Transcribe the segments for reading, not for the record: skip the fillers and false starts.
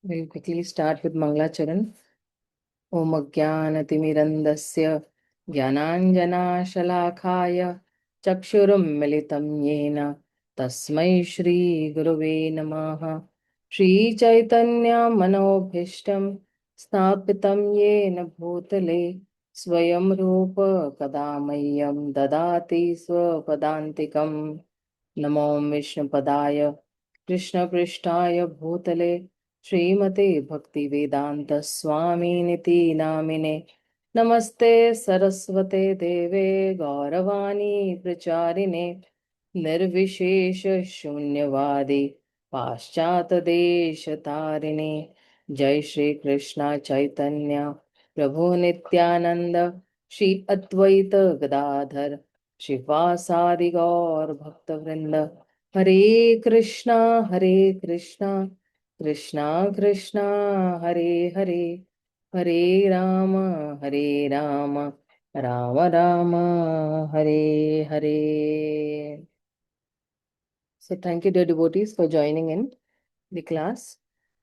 We'll quickly start with Mangalacharan. Om Ajnanatimidandasya Jnananjanashalakaya Chakshurum Militam Yena Tasmai Shri Gurave Namaha. Shri Chaitanya Manobhishtam Sthapitam Yena Bhutale Swayam Rupa Kadamayyam Dadati Swapadantikam. Namo Vishnu Padaya Krishna Prishtaya Bhutale Srimate Bhaktivedanta Swami Niti Namine Namaste Saraswate Deve Gauravani Pracharine Nirvishesha Shunyavadi Paschata Desha Tarine Jai Shri Krishna Chaitanya Prabhu Nityananda Shri Advaita Gadadhar Shivasadi Gaur Bhaktavrinda Hare Krishna Krishna Krishna Hare Hare Hare Rama Rama Rama Hare Hare. So thank you dear devotees for joining in the class.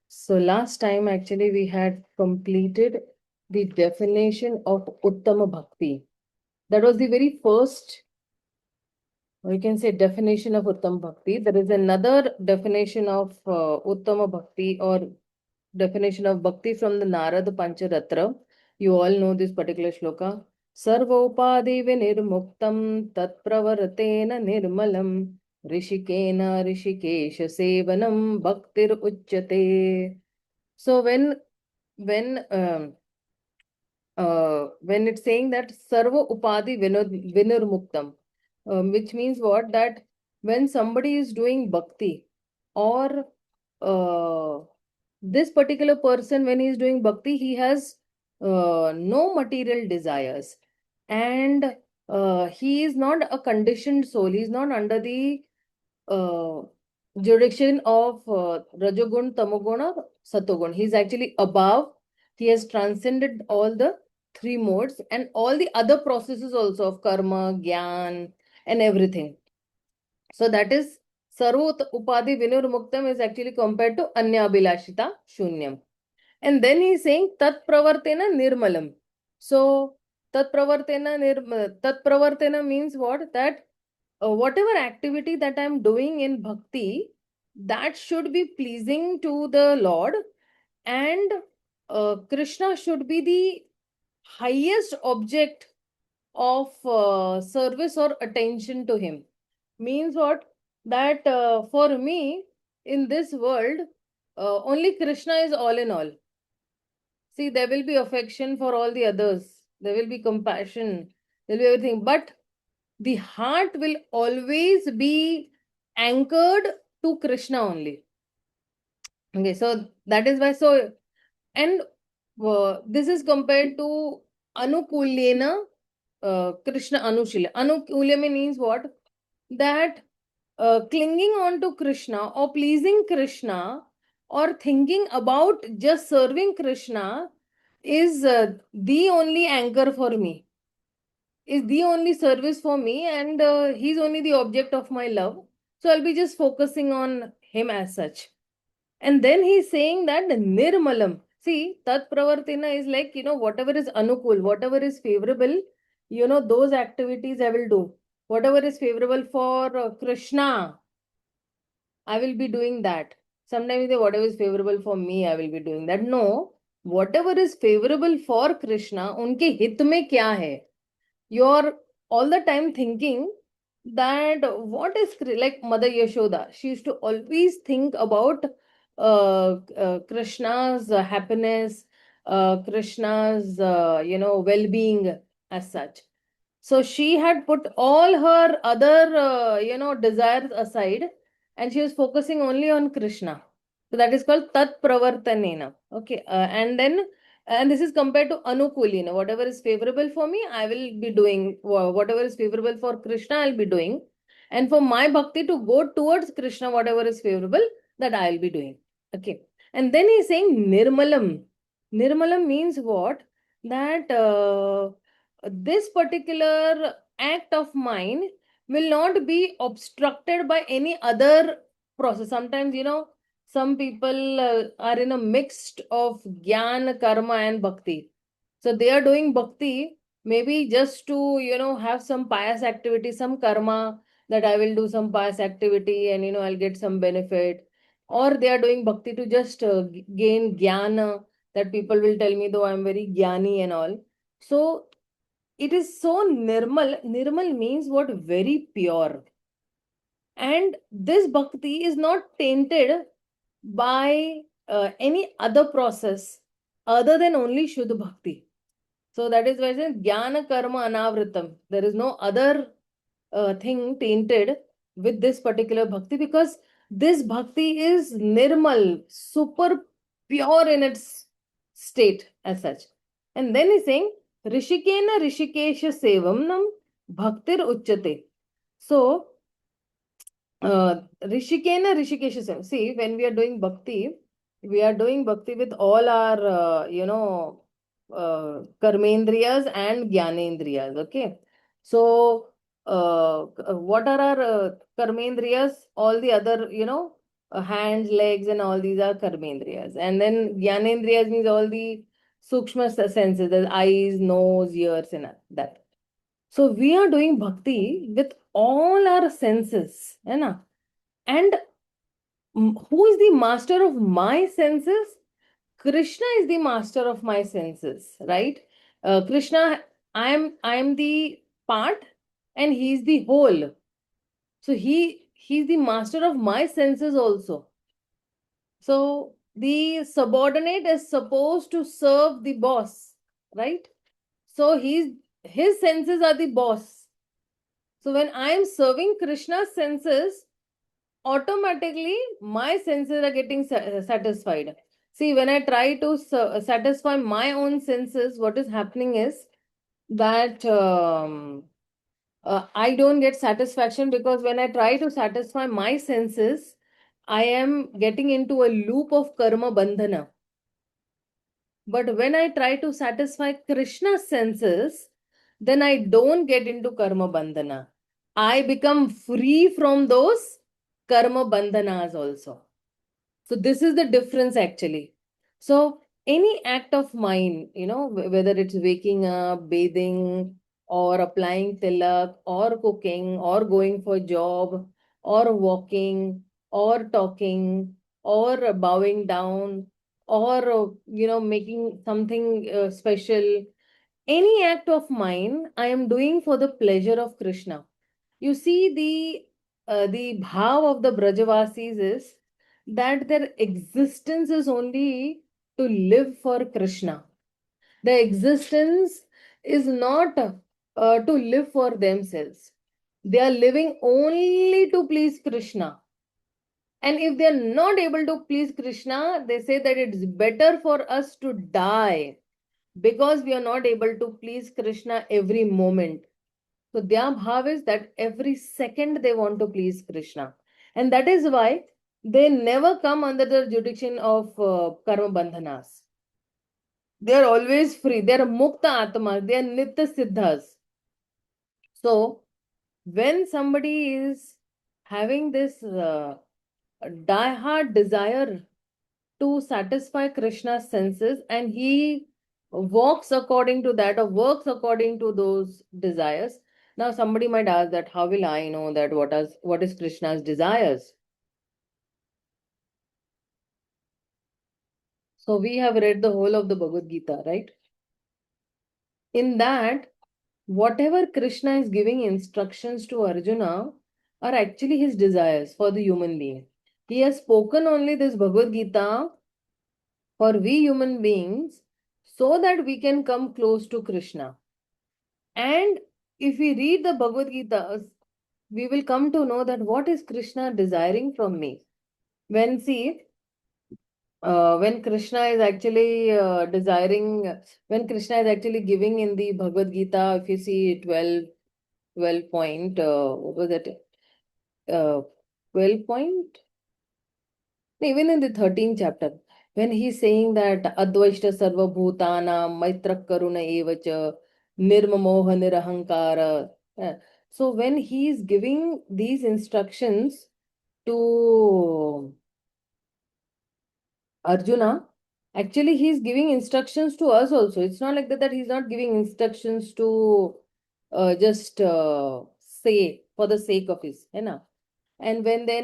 So last time actually we had completed the definition of Uttama Bhakti. That was the very first, or you can say, definition of Uttama Bhakti. There is another definition of Uttama Bhakti, or definition of Bhakti from the Narada Pancharatra. You all know this particular shloka. Sarvopadi vinirmuktam tat pravartena nirmalam rishikena rishikesha sevanam bhaktir uchyate. So when it's saying that sarva upadi vinirmuktam, which means what? That when somebody is doing bhakti, or this particular person, when he is doing bhakti, he has no material desires, and he is not a conditioned soul. He is not under the uh, jurisdiction of Rajogun, Tamogun, or Satogun. He is actually above. He has transcended all the three modes and all the other processes also of karma, gyan, and everything. So that is Sarvot Upadi Vinurmuktam is actually compared to Anya Abhilashita Shunyam. And then he is saying Tat Pravartena Nirmalam. So Tat Pravartena means what? That whatever activity that I am doing in bhakti, that should be pleasing to the Lord, and Krishna should be the highest object of service or attention to him. Means what? That for me, in this world, only Krishna is all in all. See, there will be affection for all the others, there will be compassion, there will be everything, but the heart will always be anchored to Krishna only. Okay, so that is why. So, and this is compared to Anukulyena Krishna Anushila. Anukulya means what? That clinging on to Krishna or pleasing Krishna or thinking about just serving Krishna is the only anchor for me, is the only service for me, and he's only the object of my love. So I'll be just focusing on him as such. And then he's saying that nirmalam. See, tat pravartina is like, whatever is anukul, whatever is favorable, those activities I will do. Whatever is favorable for Krishna, I will be doing that. Sometimes they say whatever is favorable for me, I will be doing that. No, whatever is favorable for Krishna, unke hit mein kya hai? You're all the time thinking that what is like Mother Yashoda. She used to always think about Krishna's happiness, Krishna's well-being as such. So she had put all her other desires aside, and she was focusing only on Krishna. So that is called Tat Pravartanena. Okay, and this is compared to Anukulina. Whatever is favorable for me, I will be doing. Whatever is favorable for Krishna, I'll be doing. And for my bhakti to go towards Krishna, whatever is favorable, that I'll be doing. Okay. And then he's saying Nirmalam. Nirmalam means what? That this particular act of mine will not be obstructed by any other process. Sometimes, some people are in a mixed of jnana, karma, and bhakti. So they are doing bhakti maybe just to, have some pious activity, some karma, that I will do some pious activity and, I'll get some benefit. Or they are doing bhakti to just gain jnana, that people will tell me though I'm very jnani and all. So it is so nirmal. Nirmal means what? Very pure. And this bhakti is not tainted by any other process other than only Shuddha Bhakti. So that is why it says Jnana Karma Anavritam. There is no other thing tainted with this particular bhakti, because this bhakti is nirmal, super pure in its state as such. And then he's saying Rishikena Rishikesha Sevamnam Bhaktir Uchyate. So Rishikena Rishikesha Sevam. See, when we are doing bhakti with all our karmendriyas and jnanendriyas. Okay. So what are our karmendriyas? All the other, hands, legs, and all these are karmendriyas. And then jnanendriyas means all the sukshma senses, the eyes, nose, ears, and that. So we are doing bhakti with all our senses, है ना? And who is the master of my senses? Krishna is the master of my senses, right? Krishna, I am the part, and he is the whole. So he's the master of my senses also. So the subordinate is supposed to serve the boss, right? So his senses are the boss. So when I am serving Krishna's senses, automatically my senses are getting satisfied. See, when I try to satisfy my own senses, what is happening is that I don't get satisfaction, because when I try to satisfy my senses, I am getting into a loop of karma bandhana. But when I try to satisfy Krishna's senses, then I don't get into karma bandhana. I become free from those karma bandhanas also. So this is the difference actually. So any act of mine, whether it's waking up, bathing, or applying tilak, or cooking, or going for job, or walking, or talking, or bowing down, or making something special. Any act of mine, I am doing for the pleasure of Krishna. You see, the bhav of the Brajavasis is that their existence is only to live for Krishna. The existence is not to live for themselves. They are living only to please Krishna. And if they are not able to please Krishna, they say that it's better for us to die, because we are not able to please Krishna every moment. So their bhav is that every second they want to please Krishna. And that is why they never come under the jurisdiction of karma bandhanas. They are always free. They are mukta atma. They are nitya siddhas. So when somebody is having this die-hard desire to satisfy Krishna's senses, and he walks according to that, or works according to those desires. Now somebody might ask that how will I know that what is Krishna's desires? So we have read the whole of the Bhagavad Gita, right? In that, whatever Krishna is giving instructions to Arjuna are actually his desires for the human being. He has spoken only this Bhagavad Gita for we human beings, so that we can come close to Krishna. And if we read the Bhagavad Gita, we will come to know that what is Krishna desiring from me. When Krishna is actually when Krishna is actually giving in the Bhagavad Gita, if you see 12 point, what was it? 12 point? Even in the 13th chapter, when he's saying that Advaishta Sarva Bhutana, Maitra Karuna Evacha, Nirmamoha Nirahankara. So when he is giving these instructions to Arjuna, actually he's giving instructions to us also. It's not like that he's not giving instructions to just say for the sake of his, you know. And when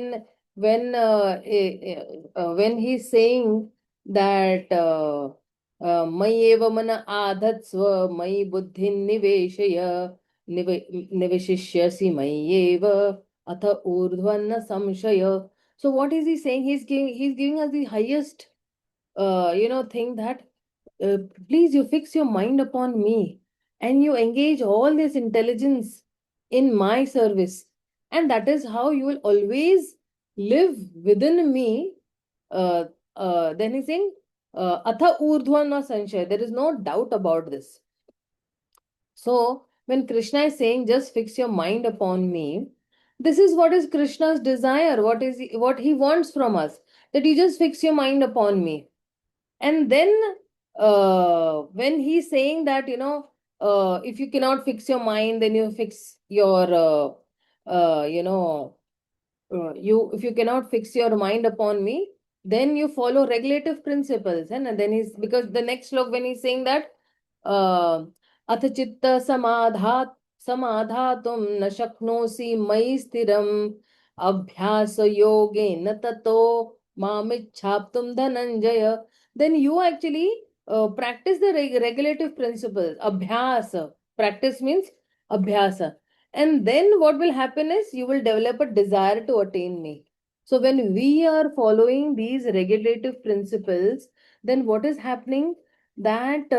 he's saying that मयि एव मन आधत्स्व मयि बुद्धिं निवेशय निवेशिष्यसि मय्येव अथ ऊर्ध्वन्न संशय. So what is he saying? He's giving us the highest thing that uh, please you fix your mind upon me and you engage all this intelligence in my service, and that is how you will always live within me. uh, then he's saying atha urdhvana sanshaya, there is no doubt about this. So when Krishna is saying just fix your mind upon me, this is what is Krishna's desire, what he wants from us, that you just fix your mind upon me. And then when he's saying that, if you cannot fix your mind, then you fix your, you know, you if you cannot fix your mind upon me, then you follow regulative principles. And then he's, because the next slok when he's saying that, अथ चित्त समाधातुं न शक्नोसि मयि स्थिरम् अभ्यास योगेन ततो मामिच्छाप्तुं Dhananjay. Then you actually practice the regulative principles. Abhyas, practice means abhyasa. And then what will happen is you will develop a desire to attain me. So when we are following these regulative principles, then what is happening? That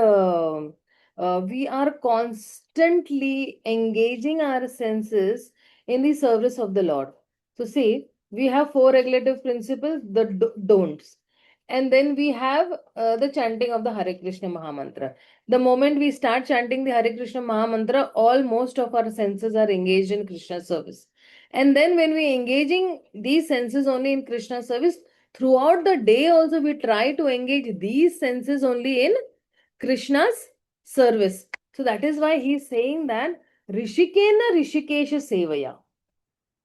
we are constantly engaging our senses in the service of the Lord. So see, we have four regulative principles, the don'ts. And then we have the chanting of the Hare Krishna Mahamantra. The moment we start chanting the Hare Krishna Mahamantra, all most of our senses are engaged in Krishna service. And then when we engaging these senses only in Krishna service, throughout the day also we try to engage these senses only in Krishna's service. So that is why he is saying that Rishikena Rishikesha Sevaya.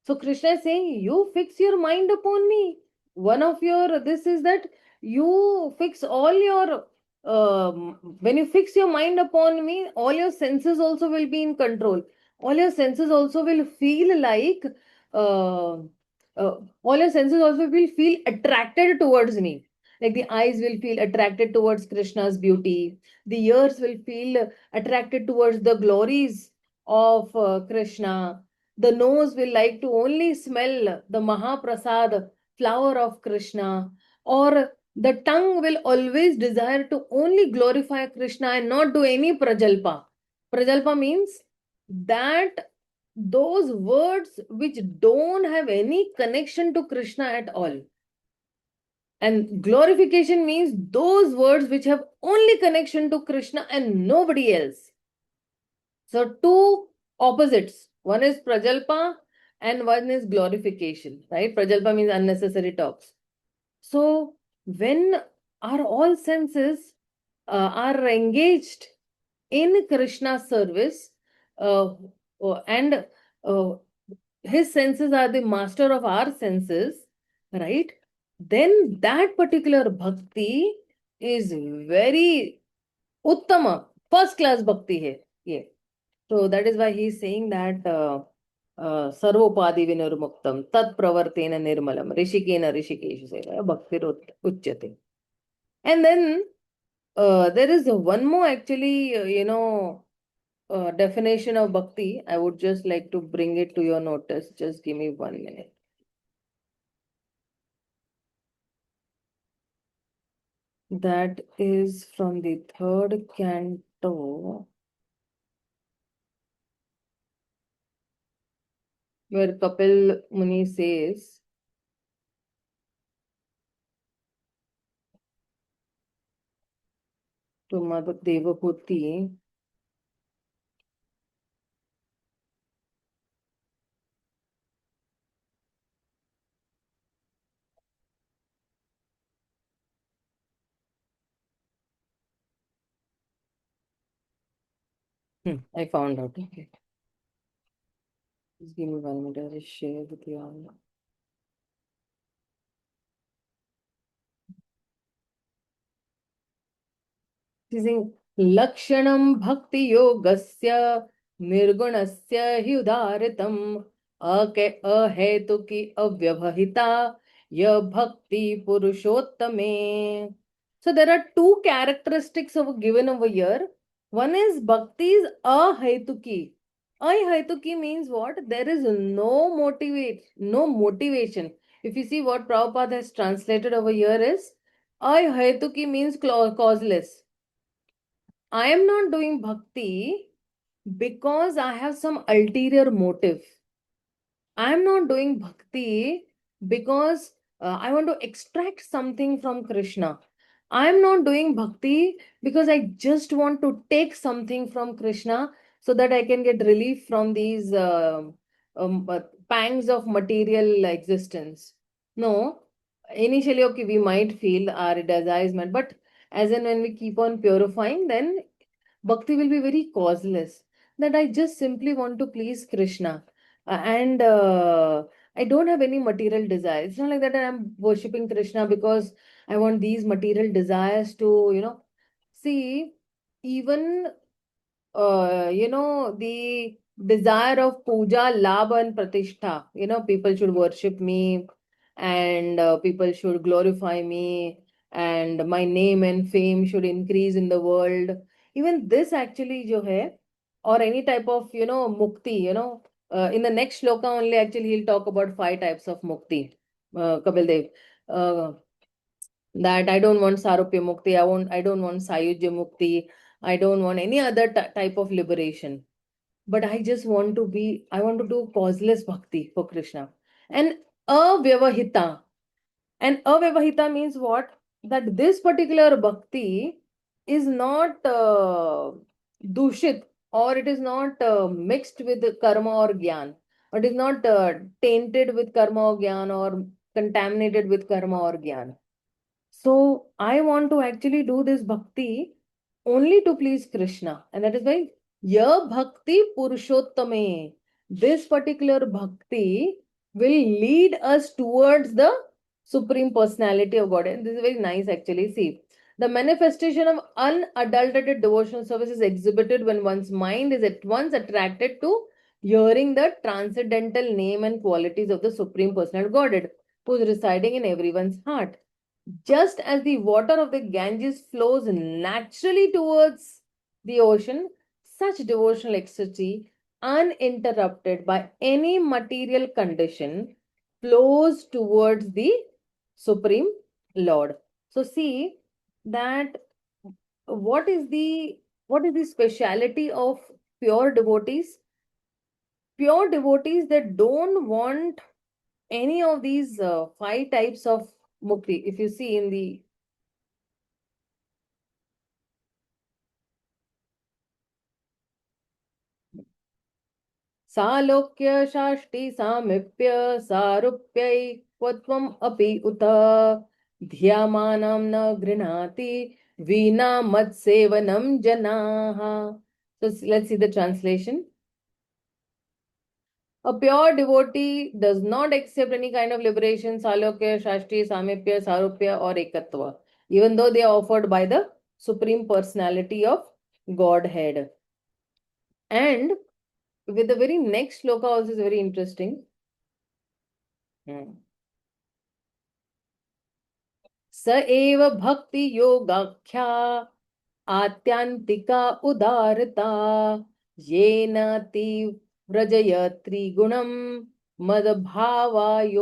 So Krishna is saying, you fix your mind upon me. One of your this is that you fix all your when you fix your mind upon me, all your senses also will be in control. All your senses also will feel like uh, all your senses also will feel attracted towards me. Like the eyes will feel attracted towards Krishna's beauty. The ears will feel attracted towards the glories of Krishna. The nose will like to only smell the Mahaprasad flower of Krishna, or the tongue will always desire to only glorify Krishna and not do any prajalpa. Prajalpa means that those words which don't have any connection to Krishna at all. And glorification means those words which have only connection to Krishna and nobody else. So two opposites. One is prajalpa and one is glorification, right? Prajalpa means unnecessary talks. So when our all senses are engaged in Krishna's service, uh, and uh, his senses are the master of our senses, right? Then that particular bhakti is very uttama, first class bhakti hai. Yeah. So that is why he is saying that sarvopadi vinurmuktam tat pravartena nirmalam rishikena rishikeshu sevaya bhaktir uchyate. And then there is one more actually, definition of bhakti. I would just like to bring it to your notice. Just give me 1 minute. That is from the third canto, where Kapil Muni says, to Mother Devahuti, I found out. Okay. Just give me 1 minute. I'll just share with you all. She's saying, Lakshanam bhakti yogasya nirgunasya hi udaritam ahetuki avyavahita ya bhakti purushottame. So there are two characteristics of given over here. One is bhakti is ahetuki. Ahetuki means what? There is no motivation. If you see what Prabhupada has translated over here is, ahetuki means causeless. I am not doing bhakti because I have some ulterior motive. I am not doing bhakti because I want to extract something from Krishna. I am not doing bhakti because I just want to take something from Krishna so that I can get relief from these pangs of material existence. No, initially, okay, we might feel our desires, but as and when we keep on purifying, then bhakti will be very causeless. That I just simply want to please Krishna. And I don't have any material desires. It's not like that I'm worshipping Krishna because I want these material desires to, see, even the desire of puja, labha, and pratishtha. People should worship me and people should glorify me and my name and fame should increase in the world. Even this actually, jo hai, or any type of, mukti, in the next shloka only, actually, he'll talk about 5 types of mukti, Kapil Dev. That I don't want Sarupya Mukti, I don't want Sayujya Mukti, I don't want any other type of liberation. But I want to do causeless bhakti for Krishna. And avyavahita. And avyavahita means what? That this particular bhakti is not dushit, or it is not mixed with karma or gyan, or it is not tainted with karma or gyan, or contaminated with karma or gyan. So I want to actually do this bhakti only to please Krishna. And that is why Ya Bhakti Purushottame. This particular bhakti will lead us towards the Supreme Personality of God. And this is very nice actually. See, the manifestation of unadulterated devotional service is exhibited when one's mind is at once attracted to hearing the transcendental name and qualities of the Supreme Personality of Godhead, who is residing in everyone's heart. Just as the water of the Ganges flows naturally towards the ocean, such devotional ecstasy, uninterrupted by any material condition, flows towards the Supreme Lord. So see that what is the speciality of pure devotees? Pure devotees that don't want any of these 5 types of mukti. If you see in the सालोक्य शाष्टि सामीप्य सारूप्यैकत्वम् अपि उत ध्यामानं न गृह्णाति विना मत्सेवनं जनाः. So let's see the translation. A pure devotee does not accept any kind of liberation, salokya, shashti, samipya, sarupya, or ekatva, even though they are offered by the Supreme Personality of Godhead. And with the very next sloka also is very interesting. स एव भक्ति योगाख्या आत्यांतिका उदारता येन तीव्रजय त्रिगुणम मदभावायोपपद्यते.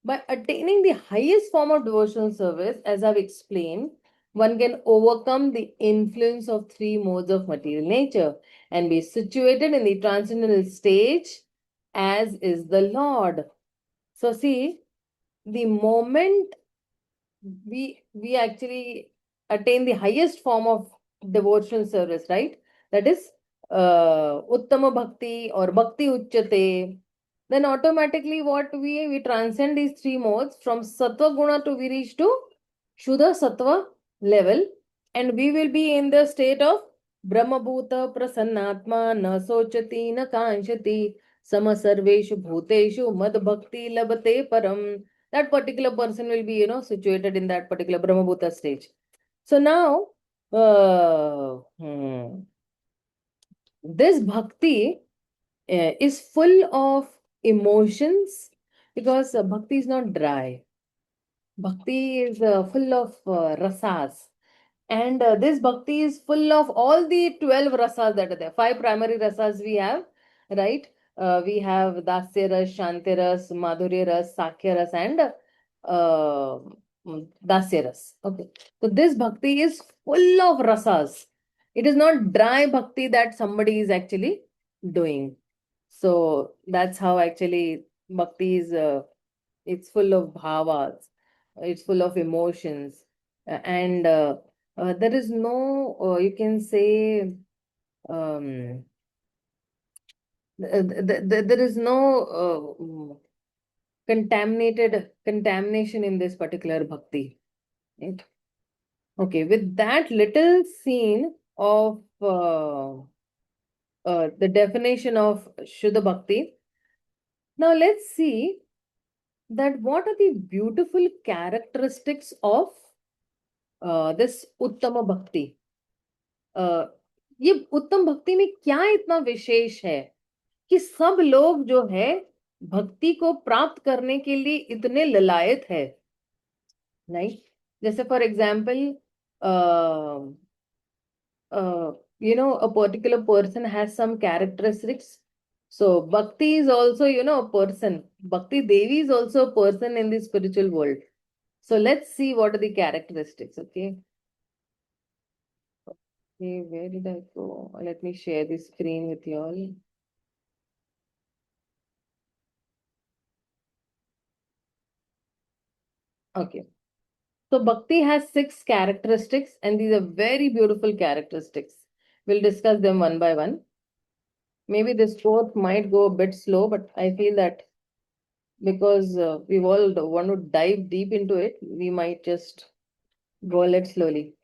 By attaining the highest form of devotional service, as I've explained, one can overcome the influence of 3 modes of material nature and be situated in the transcendental stage as is the Lord. So see, the moment we actually attain the highest form of devotional service, right? That is Uttama Bhakti or Bhakti Uchyate. Then automatically what we transcend these 3 modes. From Sattva Guna to we reach to Shuddha Sattva level, and we will be in the state of Brahmabhuta Prasannatma na sochati na kanshati sama sarveshu bhuteshu mad bhakti labate param. That particular person will be, situated in that particular Brahmabhuta stage. So now, this bhakti is full of emotions, because bhakti is not dry. Bhakti is full of rasas. And this bhakti is full of all the 12 rasas that are there. Five primary rasas we have, right? We have Dasya ras, Shanti ras, Madhurya ras, Sakhya ras, and Dasya ras. Okay. So this bhakti is full of rasas. It is not dry bhakti that somebody is actually doing. So that's how actually bhakti is, it's full of bhavas, it's full of emotions, and there is no, you can say, um, there is no contamination in this particular bhakti. Right? Okay, with that little scene of the definition of Shuddha Bhakti, now let's see that what are the beautiful characteristics of this Uttama Bhakti. ये उत्तम भक्ति में क्या इतना विशेष है कि सब लोग जो है भक्ति को प्राप्त करने के लिए इतने ललायत है, नहीं? जैसे for example, a particular person has some characteristics. So bhakti is also, a person. Bhakti Devi is also a person in the spiritual world. So let's see what are the characteristics. Okay. Okay, where did I go? Let me share the screen with you all. Okay. So Bhakti has 6 characteristics, and these are very beautiful characteristics. We'll discuss them one by one. Maybe this fourth might go a bit slow, but I feel that because we all want to dive deep into it, we might just go a little slowly.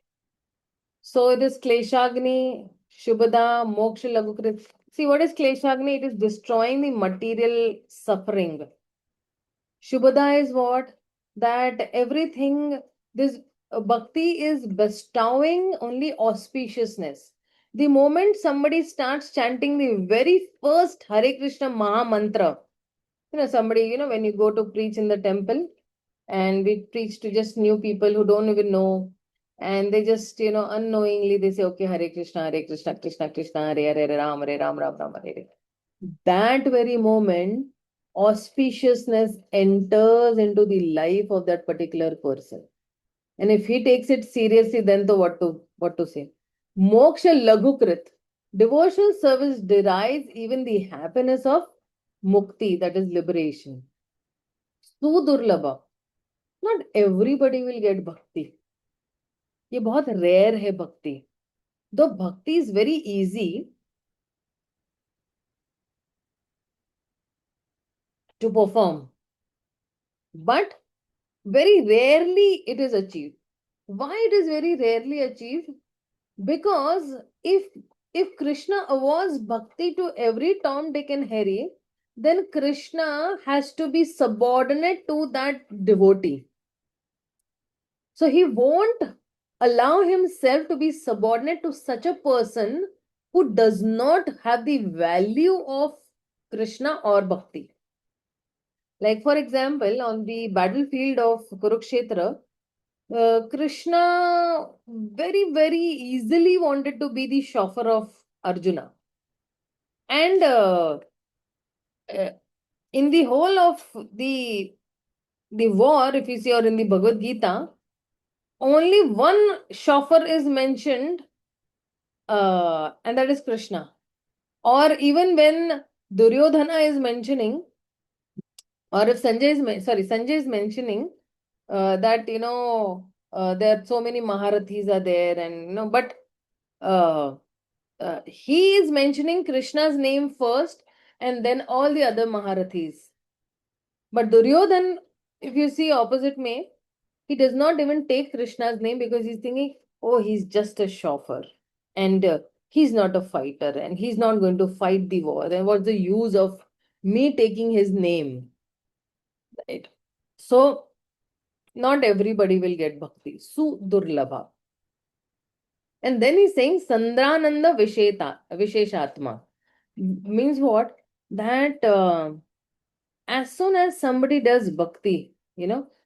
So it is Kleshagni, Shubhada, Moksha Lagukrit. See, what is Kleshagni? It is destroying the material suffering. Shubhada is what? That everything, this bhakti is bestowing only auspiciousness. The moment somebody starts chanting the very first Hare Krishna Maha Mantra, somebody, when you go to preach in the temple, and we preach to just new people who don't even know, and they just, unknowingly they say, okay, Hare Krishna, Krishna Krishna, Hare Ram, Ram Ram, Hare Hare. That very moment, auspiciousness enters into the life of that particular person. And if he takes it seriously, then to what to say? Moksha Lagukrit. Devotional service derives even the happiness of mukti, that is liberation. Sudurlabha. Not everybody will get bhakti. ये बहुत rare है bhakti. Though bhakti is very easy to perform, but very rarely it is achieved. Why it is very rarely achieved? Because if Krishna awards bhakti to every Tom, Dick, and Harry, then Krishna has to be subordinate to that devotee. So he won't allow himself to be subordinate to such a person who does not have the value of Krishna or bhakti. Like, for example, on the battlefield of Kurukshetra, Krishna very, very easily wanted to be the chauffeur of Arjuna. And uh, in the whole of the war, if you see, or in the Bhagavad Gita, only one chauffeur is mentioned, and that is Krishna. Or even when Duryodhana is mentioning, or if Sanjay is mentioning that, there are so many Maharathis are there, and, but uh, he is mentioning Krishna's name first and then all the other Maharathis. But Duryodhan, if you see opposite me, he does not even take Krishna's name because he's thinking, oh, he's just a chauffeur, and he's not a fighter, and he's not going to fight the war. Then what's the use of me taking his name? Right. So not everybody will get bhakti. Sudurlabha. And then he's saying Sandrananda Visheshatma. Means what? That as soon as somebody does bhakti,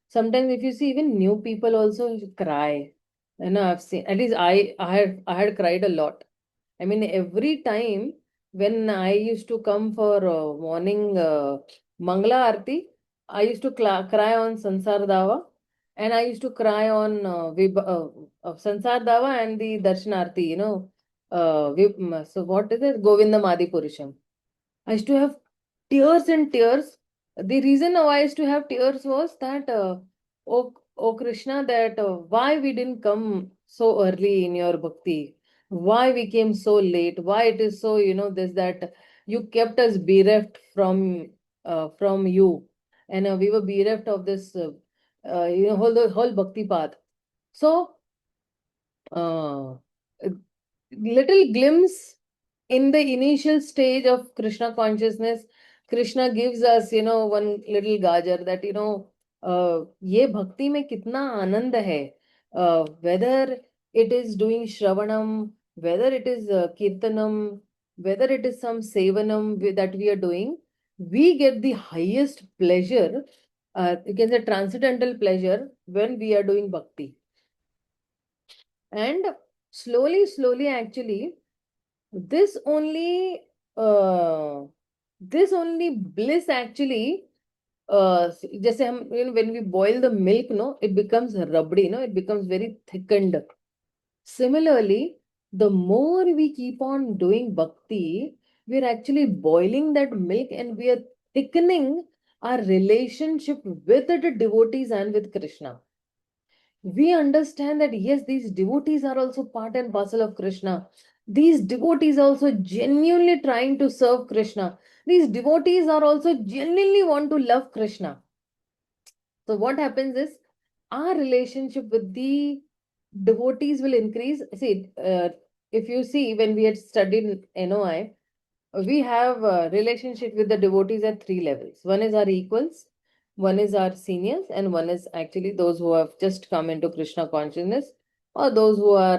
sometimes if you see even new people also cry. I've seen, at least I had cried a lot. I mean, every time when I used to come for morning Mangala Arti, I used to cry on Sansar Dava, and I used to cry on Sansar Dava and the Darshan Arti, so what is it? Govindam Adi Purusham. I used to have tears and tears. The reason why I used to have tears was that, oh Krishna, that why we didn't come so early in your bhakti, why we came so late, why it is so, this that you kept us bereft from you, and we were bereft of this, whole bhakti path. So, uh, little glimpse in the initial stage of Krishna consciousness, Krishna gives us, one little gajar that, ye bhakti mein kitna anand hai. Whether it is doing shravanam, whether it is kirtanam, whether it is some sevanam that we are doing, we get the highest pleasure, you can say transcendental pleasure when we are doing bhakti. And slowly, actually, this only uh, this only bliss actually, जैसे हम, when we boil the milk, no, it becomes rubbery, no, it becomes very thickened. Similarly, the more we keep on doing bhakti, we're actually boiling that milk, and we are thickening our relationship with the devotees and with Krishna. We understand that yes, these devotees are also part and parcel of Krishna. These devotees are also genuinely trying to serve Krishna. These devotees are also genuinely want to love Krishna. So what happens is our relationship with the devotees will increase. See, if you see, when we had studied NOI, we have a relationship with the devotees at three levels. One is our equals, one is our seniors, and one is actually those who have just come into Krishna consciousness, or those who are,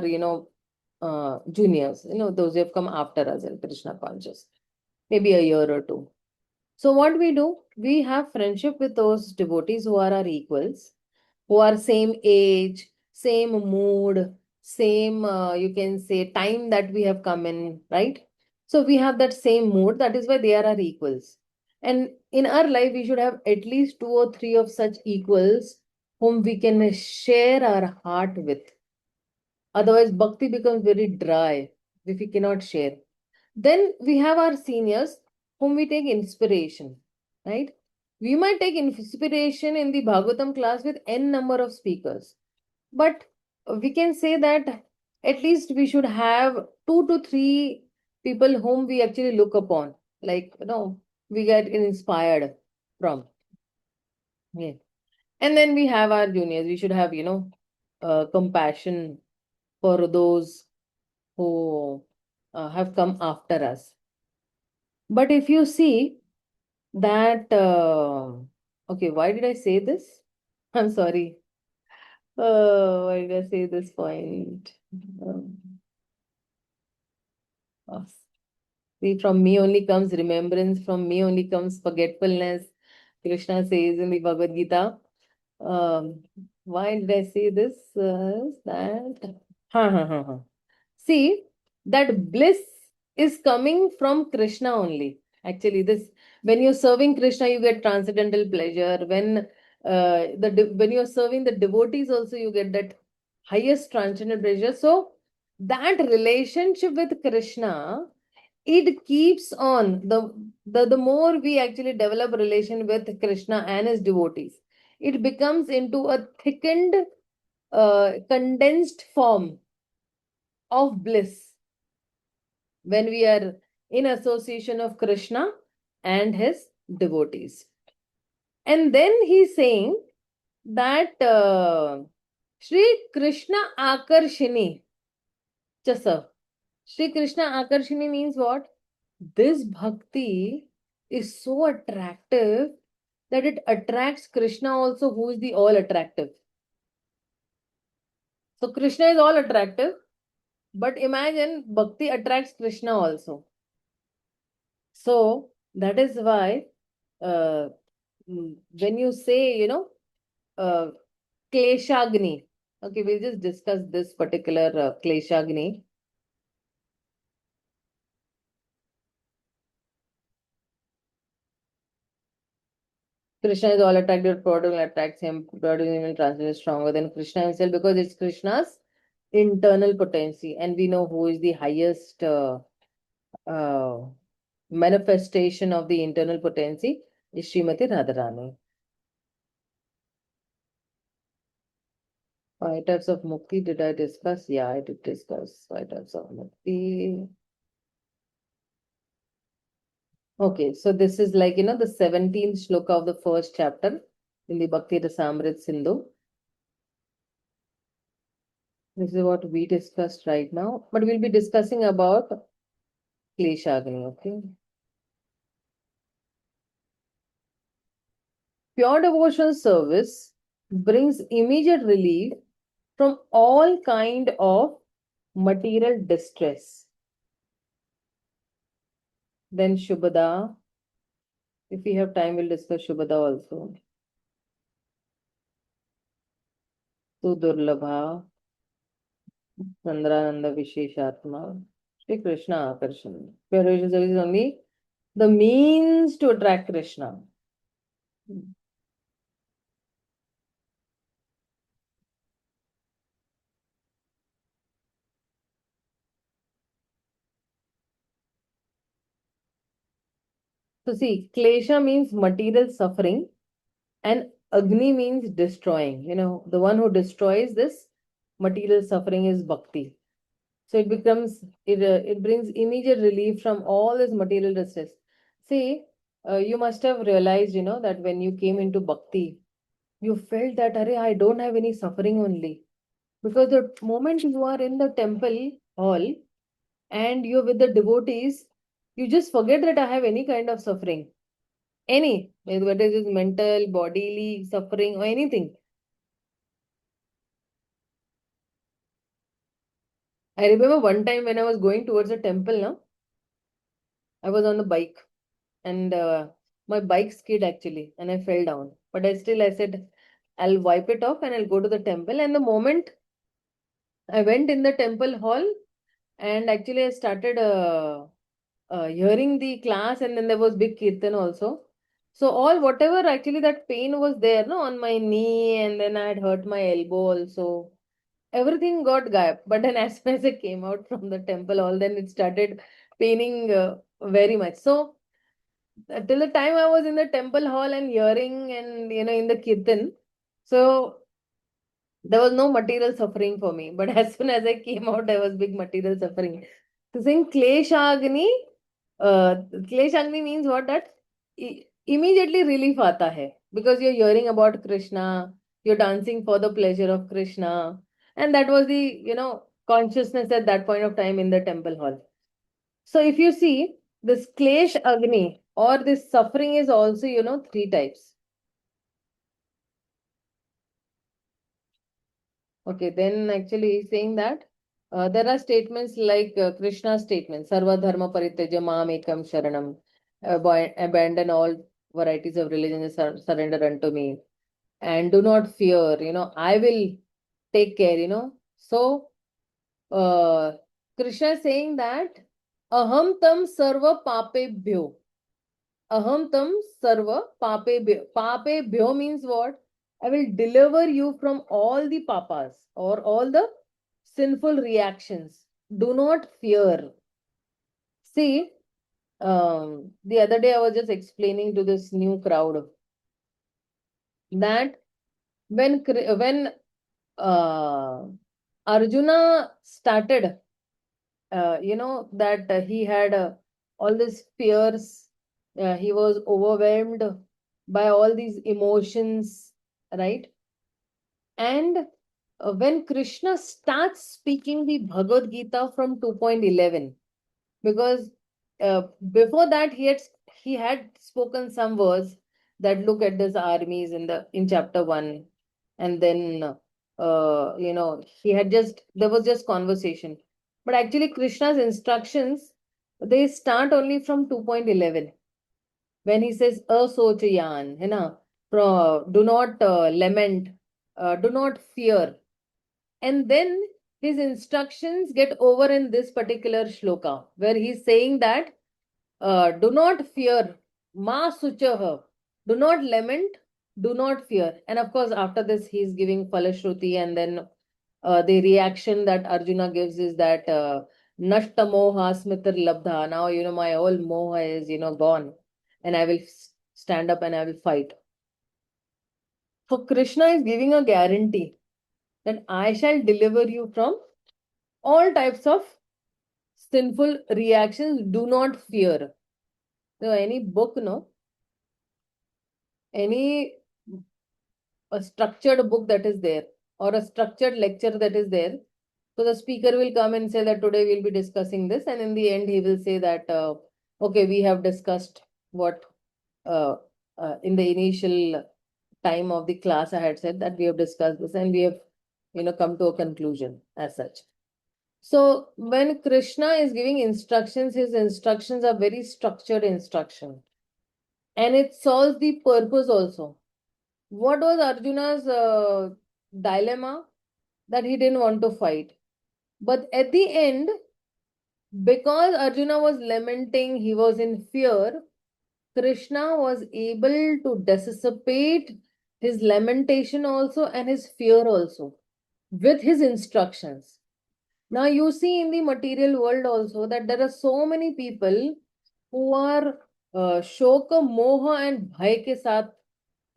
juniors, those who have come after us in Krishna consciousness, maybe a year or two. So what we do, we have friendship with those devotees who are our equals, who are same age, same mood, same, you can say, time that we have come in, right? So we have that same mood. That is why they are our equals. And in our life, we should have at least two or three of such equals whom we can share our heart with. Otherwise, bhakti becomes very dry if we cannot share. Then we have our seniors whom we take inspiration, right? We might take inspiration in the Bhagavatam class with n number of speakers, but we can say that at least we should have two to three people whom we actually look upon, like, we get inspired from. Yeah. And then we have our juniors. We should have, compassion for those who have come after us. But if you see that, okay, why did I say this? I'm sorry. Why did I say this point? Um, oh, See, from me only comes remembrance, from me only comes forgetfulness. Krishna says in the Bhagavad Gita. Um, why did I say this? That. Ha, ha, ha, ha. See, that bliss is coming from Krishna only. Actually, this, when you're serving Krishna, you get transcendental pleasure. When you're serving the devotees, also you get that highest transcendental pleasure. So that relationship with Krishna, it keeps on. The more we actually develop relation with Krishna and his devotees, it becomes into a thickened, condensed form of bliss when we are in association of Krishna and his devotees. And then he's saying that Sri Krishna Akarshini Chasa. Sri Krishna Akarshini means what? This bhakti is so attractive that it attracts Krishna also, who is the all attractive. So Krishna is all attractive. But imagine bhakti attracts Krishna also. So that is why uh, when you say, uh, Kleshagni, okay, we'll just discuss this particular Kleshagni. Krishna is all attracted, product attracts him, product will translate stronger than Krishna himself because it's Krishna's internal potency, and we know who is the highest uh, manifestation of the internal potency is Srimati Radharani. 5 types of mukti did I discuss? Yeah, I did discuss 5 types of mukti. Okay, so this is like, the 17th shloka of the first chapter in the Bhakti-rasāmṛta-sindhu. This is what we discussed right now, but we'll be discussing about Kleshagni, okay? Pure devotional service brings immediate relief from all kind of material distress. Then Shubhada, if we have time, we'll discuss Shubhada also. Sudurlabha, Nandrananda Visheshatma, Shri Krishna Akarshan. Pure devotional service is only the means to attract Krishna. So see, Klesha means material suffering and Agni means destroying. The one who destroys this material suffering is Bhakti. So it brings immediate relief from all this material distress. See, you must have realized, that when you came into Bhakti, you felt that, Arey, I don't have any suffering only. Because the moment you are in the temple hall and you're with the devotees, you just forget that I have any kind of suffering. Any, whether it is mental, bodily suffering, or anything. I remember one time when I was going towards a temple, now I was on the bike and my bike skid actually, and I fell down. But I said, I'll wipe it off and I'll go to the temple. And the moment I went in the temple hall, and actually I started hearing the class, and then there was big kirtan also. So all whatever actually that pain was there, no, on my knee, and then I had hurt my elbow also. Everything got gayab. But then as soon as I came out from the temple hall, then it started paining very much. So till the time I was in the temple hall and hearing and in the kirtan, so there was no material suffering for me. But as soon as I came out, there was big material suffering. So saying Kleshagni means what? That immediately relief aata hai. Because you're hearing about Krishna, you're dancing for the pleasure of Krishna. And that was the, consciousness at that point of time in the temple hall. So if you see, this Klesh Agni or this suffering is also, 3 types. Okay, then actually he's saying that there are statements like Krishna's statement, Sarva Dharma Parityaja Mam Ekam Sharanam, abandon all varieties of religion and surrender unto me, and do not fear, I will take care, So, Krishna is saying that Aham tam sarva papebhyo. Aham tam sarva papebhyo. Papebhyo means what? I will deliver you from all the papas or all the sinful reactions. Do not fear. See, the other day I was just explaining to this new crowd that when uh, Arjuna started, that he had all these fears, he was overwhelmed by all these emotions, right? And when Krishna starts speaking the Bhagavad Gita from 2.11, because before that he had spoken some words that look at this armies in chapter 1, and then he had just there was just conversation. But actually, Krishna's instructions, they start only from 2.11. When he says, Asochayan, you know, do not lament, do not fear. And then his instructions get over in this particular shloka, where he's saying that do not fear, ma suchaha, do not lament, do not fear. And of course, after this, he's giving Falashruti, and then the reaction that Arjuna gives is that Nashta moha smitar labdha. Now, my whole moha is, gone, and I will stand up and I will fight. So Krishna is giving a guarantee that I shall deliver you from all types of sinful reactions. Do not fear. So any book, no, any a structured book that is there, or a structured lecture that is there. So the speaker will come and say that today we'll be discussing this, and in the end he will say that okay, we have discussed what uh, in the initial time of the class I had said that we have discussed this, and we have come to a conclusion as such. So when Krishna is giving instructions, his instructions are very structured instruction, and it solves the purpose also. What was Arjuna's dilemma? That he didn't want to fight. But at the end, because Arjuna was lamenting, he was in fear, Krishna was able to dissipate his lamentation also and his fear also with his instructions. Now you see in the material world also that there are so many people who are shoka, moha and bhai ke saath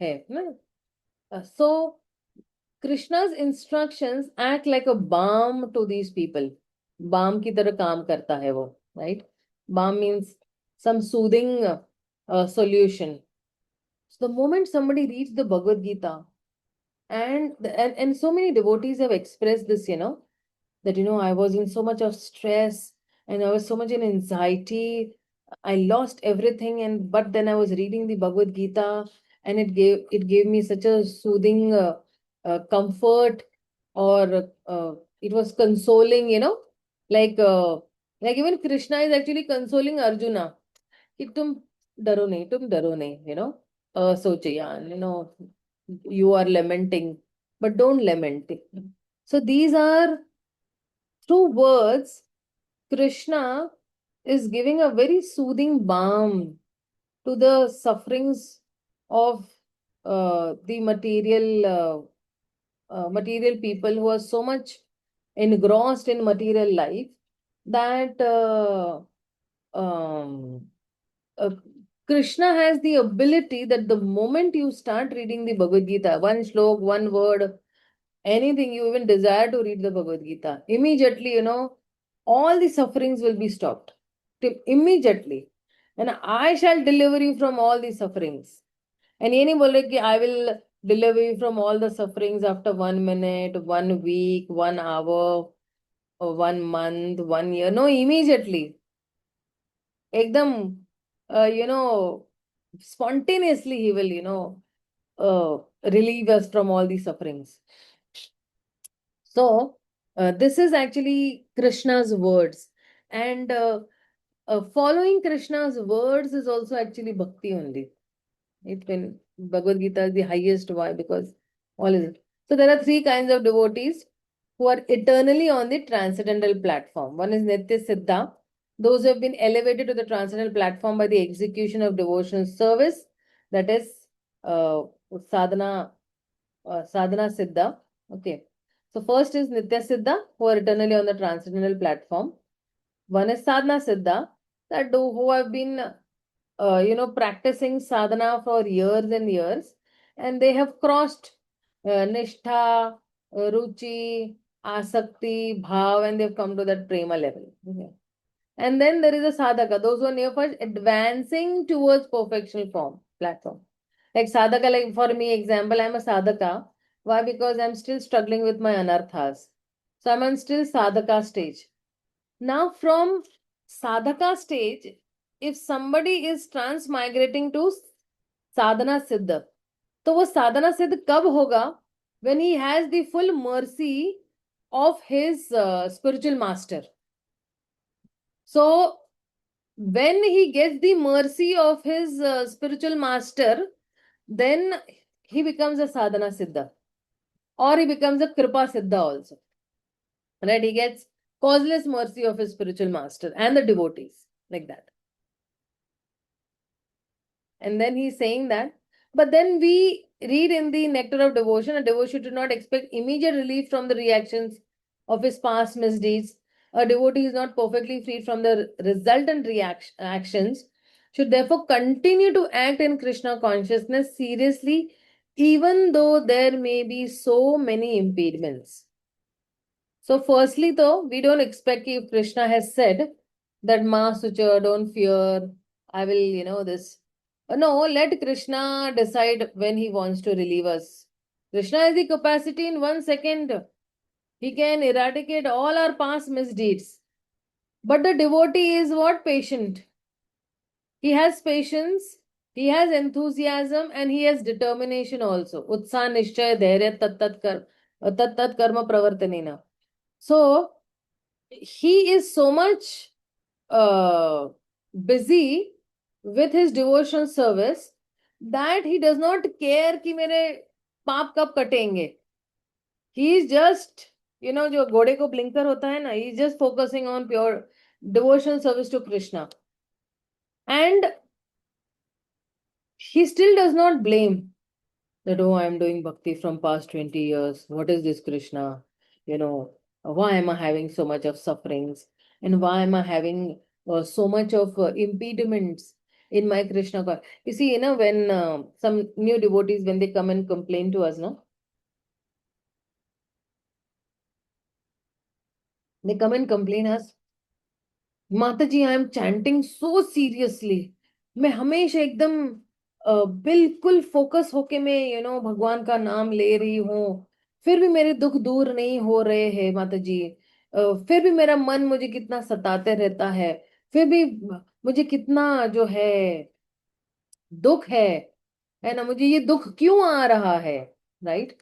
hai. Na? So Krishna's instructions act like a balm to these people. Balm की तरह काम करता है वो, right? Balm means some soothing solution. So the moment somebody reads the Bhagavad Gita, and so many devotees have expressed this, that I was in so much of stress and I was so much in anxiety. I lost everything, and but then I was reading the Bhagavad Gita, and it gave me such a soothing comfort, or it was consoling, like even Krishna is actually consoling Arjuna कि तुम डरो नहीं, सोचयान, you are lamenting, but don't lament. So these are, through words, Krishna is giving a very soothing balm to the sufferings of the material people who are so much engrossed in material life that um, uh, Krishna has the ability that the moment you start reading the Bhagavad Gita, one slok, one word, anything you even desire to read the Bhagavad Gita, immediately, all the sufferings will be stopped. Immediately. And I shall deliver you from all the sufferings. And ye nahi bol rahe ki I will deliver you from all the sufferings after 1 minute, 1 week, 1 hour, or 1 month, 1 year. No, immediately. Ekdam, spontaneously he will, relieve us from all these sufferings. So, this is actually Krishna's words. And following Krishna's words is also actually bhakti only. When Bhagavad Gita is the highest. Why? Because all is it. So there are three kinds of devotees who are eternally on the transcendental platform. One is Nitya Siddha, those who have been elevated to the transcendental platform by the execution of devotional service, that is uh, sadhana, sadhana Siddha. Okay. So first is Nitya Siddha, who are eternally on the transcendental platform. One is Sadhana Siddha, that who have been practicing sadhana for years and years, and they have crossed nishtha, ruchi, asakti, bhav, and they've come to that prema level. Okay. And then there is a sadhaka, those who are near first advancing towards perfectional form platform. Like sadhaka, like for me, example, I'm a sadhaka. Why? Because I'm still struggling with my anarthas. So I'm on still sadhaka stage. Now, from sadhaka stage, if somebody is transmigrating to sadhana siddha, तो वो sadhana siddha कब होगा? When he has the full mercy of his spiritual master. So when he gets the mercy of his spiritual master, then he becomes a sadhana siddha, or he becomes a kripa siddha also. Right? He gets causeless mercy of his spiritual master and the devotees, like that. And then he's saying that. But then we read in the Nectar of Devotion, a devotee should not expect immediate relief from the reactions of his past misdeeds. A devotee is not perfectly free from the resultant actions, should therefore continue to act in Krishna consciousness seriously, even though there may be so many impediments. So, firstly, though, we don't expect if Krishna has said that Ma Sucha, don't fear, I will, this. No, let Krishna decide when he wants to relieve us. Krishna has the capacity in 1 second. He can eradicate all our past misdeeds. But the devotee is what? Patient. He has patience, he has enthusiasm, and he has determination also. Utsaha, nishchay, dhairya, tat karma pravartanena. So, he is so much uh, busy with his devotional service that he does not care कि मेरे पाप कब कटेंगे. He is just, जो घोड़े को blinker होता है ना, he is just focusing on pure devotional service to Krishna. And he still does not blame that, oh, I am doing bhakti from past 20 years. What is this, Krishna? Why am I having so much of sufferings? And why am I having so much of impediments in my Krishna? You see, when some new devotees, when they come and complain to us, no? They come and complain us, Mataji, I am chanting so seriously. मैं हमेशा एकदम बिल्कुल focus होके मैं भगवान का नाम ले रही हूँ. फिर भी मेरे दुख दूर नहीं हो रहे हैं माताजी. फिर भी मेरा मन मुझे कितना सताते रहता है. फिर भी मुझे कितना जो है दुख है ना. मुझे ये दुख क्यों आ रहा है. Right.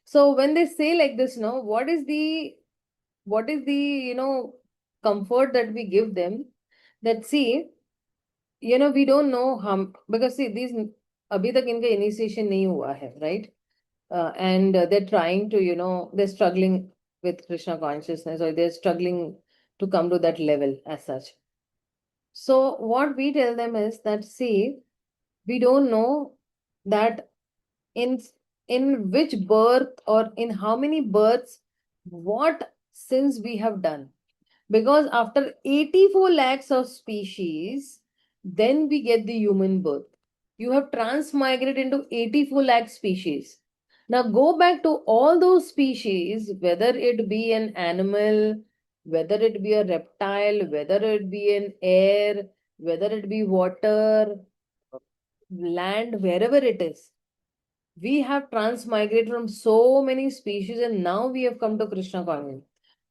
So when they say like this, no, what is the comfort that we give them, that see, we don't know how, because see these अभी तक इनका initiation नहीं हुआ है, right? And they're trying to, they're struggling with Krishna consciousness, or they're struggling to come to that level as such. So what we tell them is that, see, we don't know that in which birth or in how many births what sins we have done. Because after 84 lakhs of species, then we get the human birth. You have transmigrated into 84 lakh species. Now go back to all those species, whether it be an animal, whether it be a reptile, whether it be an air, whether it be water, land, wherever it is. We have transmigrated from so many species, and now we have come to Krishna consciousness.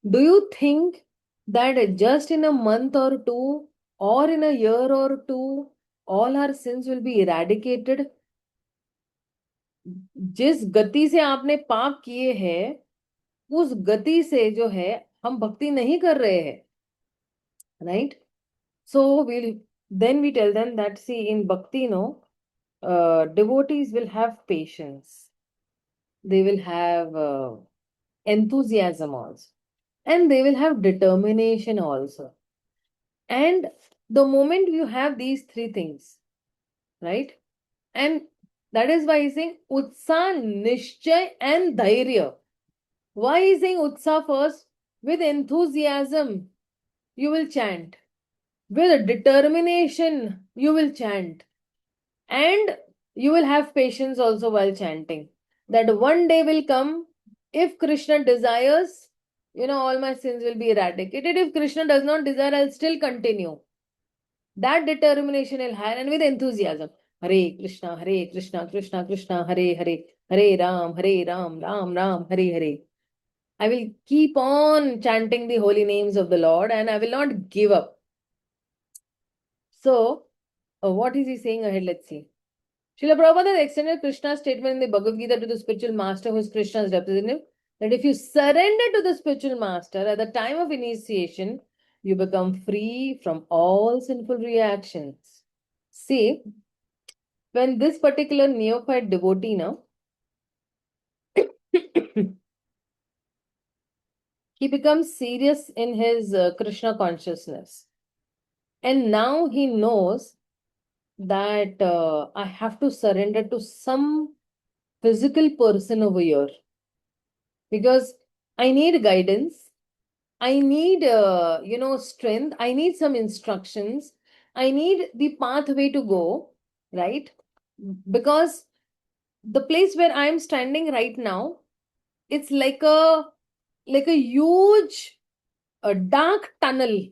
Do you think that just in a month or two, or in a year or two, all our sins will be eradicated? जिस गति से आपने पाप किए हैं, उस गति से जो है हम भक्ति नहीं कर रहे हैं. Right? So then we tell them that, see, in bhakti, devotees will have patience. They will have enthusiasm also. And they will have determination also. And the moment you have these three things, right? And that is why he's saying Utsaha, Nishchay, and Dhairya. Why he's saying Utsaha first? With enthusiasm, you will chant. With determination, you will chant. And you will have patience also while chanting. That one day will come, if Krishna desires, all my sins will be eradicated. If Krishna does not desire, I'll still continue. That determination will have, and with enthusiasm. Hare Krishna, Krishna Krishna, Hare Hare, Hare Ram, Ram Ram, Hare Hare. I will keep on chanting the holy names of the Lord, and I will not give up. So, what is he saying ahead? Let's see. Śrīla Prabhupada extended Krishna's statement in the Bhagavad Gita to the spiritual master, who is Krishna's representative, that if you surrender to the spiritual master at the time of initiation, you become free from all sinful reactions. See, when this particular neophyte devotee now, he becomes serious in his Krishna consciousness. And now he knows that I have to surrender to some physical person over here because I need guidance. I need, strength. I need some instructions. I need the pathway to go, right? Because the place where I am standing right now, it's like a huge, dark tunnel,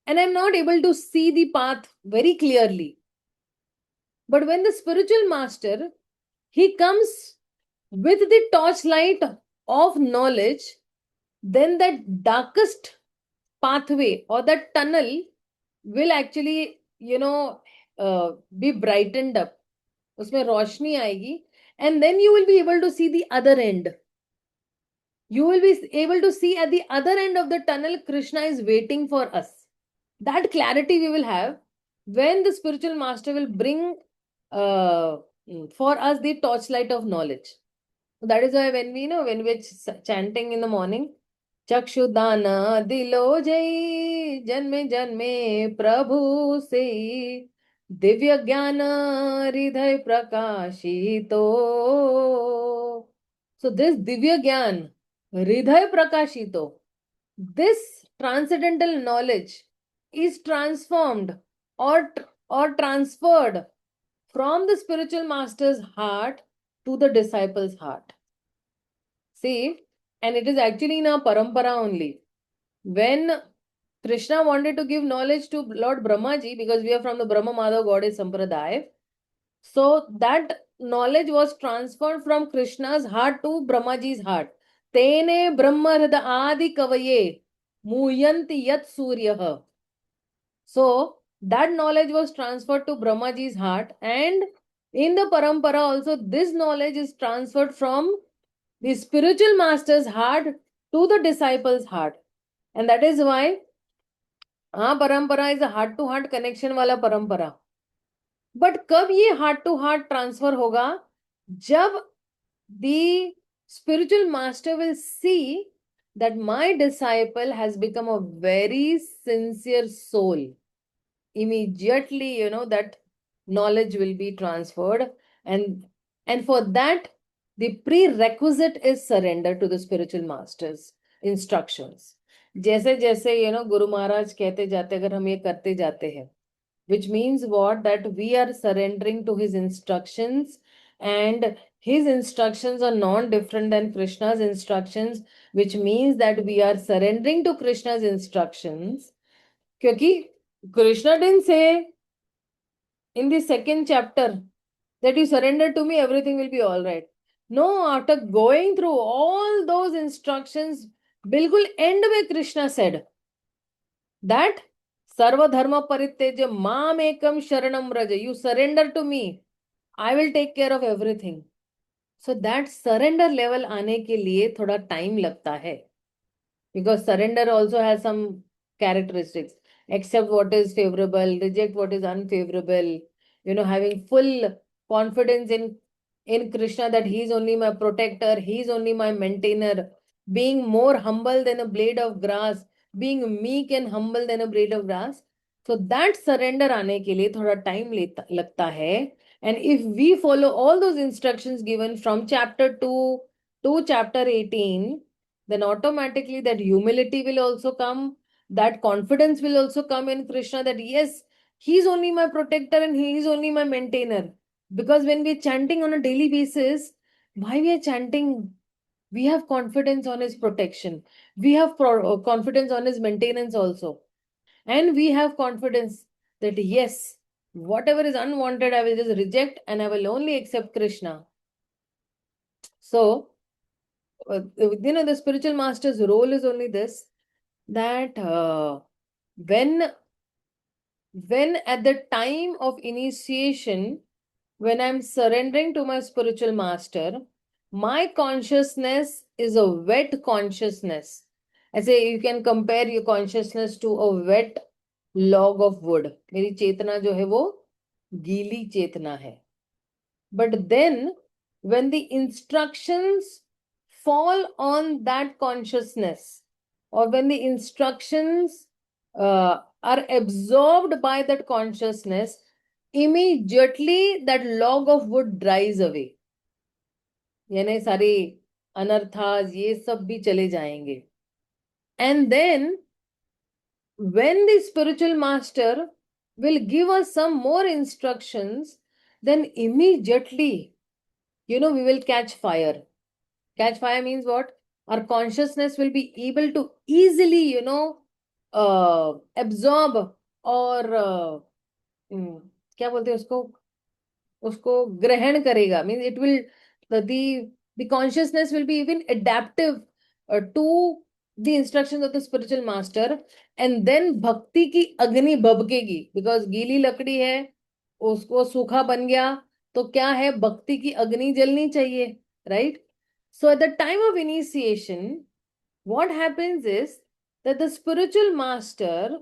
and I'm not able to see the path very clearly. But when the spiritual master, he comes with the torchlight of knowledge, then that darkest pathway or that tunnel will actually, be brightened up. उसमें रोशनी आएगी, and then you will be able to see the other end. You will be able to see at the other end of the tunnel, Krishna is waiting for us. That clarity we will have when the spiritual master will bring for us the torchlight of knowledge. That is why when we're chanting in the morning, Chakshudana dilo jai janme janme prabhu se divya jnana hriday prakashito. So this divya jnana hriday prakashito, this transcendental knowledge is transformed or transferred from the spiritual master's heart to the disciple's heart. See, and it is actually in our parampara only. When Krishna wanted to give knowledge to Lord Brahmaji, because we are from the Brahma Madhav Goddess Sampradaya, so that knowledge was transferred from Krishna's heart to Brahmaji's heart. Tene Brahmarada Adi Kavaye Muyanti Yat Suryaha. So that knowledge was transferred to Brahmaji's heart, and in the parampara also this knowledge is transferred from the spiritual master's heart to the disciple's heart. And that is why our parampara is a heart to heart connection wala parampara. But कब ये heart to heart transfer होगा? जब the spiritual master will see that my disciple has become a very sincere soul. Immediately, that knowledge will be transferred, and for that the prerequisite is surrender to the spiritual master's instructions. जैसे जैसे गुरु महाराज कहते जाते, अगर हम ये करते जाते हैं, which means what, that we are surrendering to his instructions, and his instructions are non different than Krishna's instructions, which means that we are surrendering to Krishna's instructions. क्योंकि Krishna didn't say in the second chapter that you surrender to me, everything will be all right. No, after going through all those instructions, bilkul end mein Krishna said that Sarva Dharma Paritteja Mam Ekam Sharanam Raja. You surrender to me, I will take care of everything. So that surrender level आने के लिए थोड़ा time लगता है, because surrender also has some characteristics. Accept what is favorable, reject what is unfavorable, having full confidence in Krishna that he is only my protector, he is only my maintainer, being more humble than a blade of grass, being meek and humble than a blade of grass. So that surrender आने के लिए थोड़ा time लगता है. And if we follow all those instructions given from chapter 2 to chapter 18, then automatically that humility will also come, that confidence will also come in Krishna, that yes, he is only my protector and he is only my maintainer. Because when we're chanting on a daily basis, why we are chanting? We have confidence on his protection. We have confidence on his maintenance also. And we have confidence that yes, whatever is unwanted, I will just reject and I will only accept Krishna. So, the spiritual master's role is only this, that when at the time of initiation, when I'm surrendering to my spiritual master, my consciousness is a wet consciousness, ऐसे you can compare your consciousness to a wet log of wood. मेरी चेतना जो है वो गीली चेतना है. But then when the instructions fall on that consciousness, or when the instructions are absorbed by that consciousness, immediately that log of wood dries away. यानी सारे अनर्थास ये सब भी चले जाएंगे. And then when the spiritual master will give us some more instructions, then immediately, we will catch fire. Catch fire means what? Our consciousness will be able to easily, absorb or क्या बोलते हैं उसको ग्रहण करेगा. Means it will, the consciousness will be even adaptive to the instructions of the spiritual master. And then भक्ति की अग्नि भभकेगी, because गीली लकड़ी है, उसको सूखा बन गया, तो क्या है, भक्ति की अग्नि जलनी चाहिए, right? So at the time of initiation, what happens is that the spiritual master,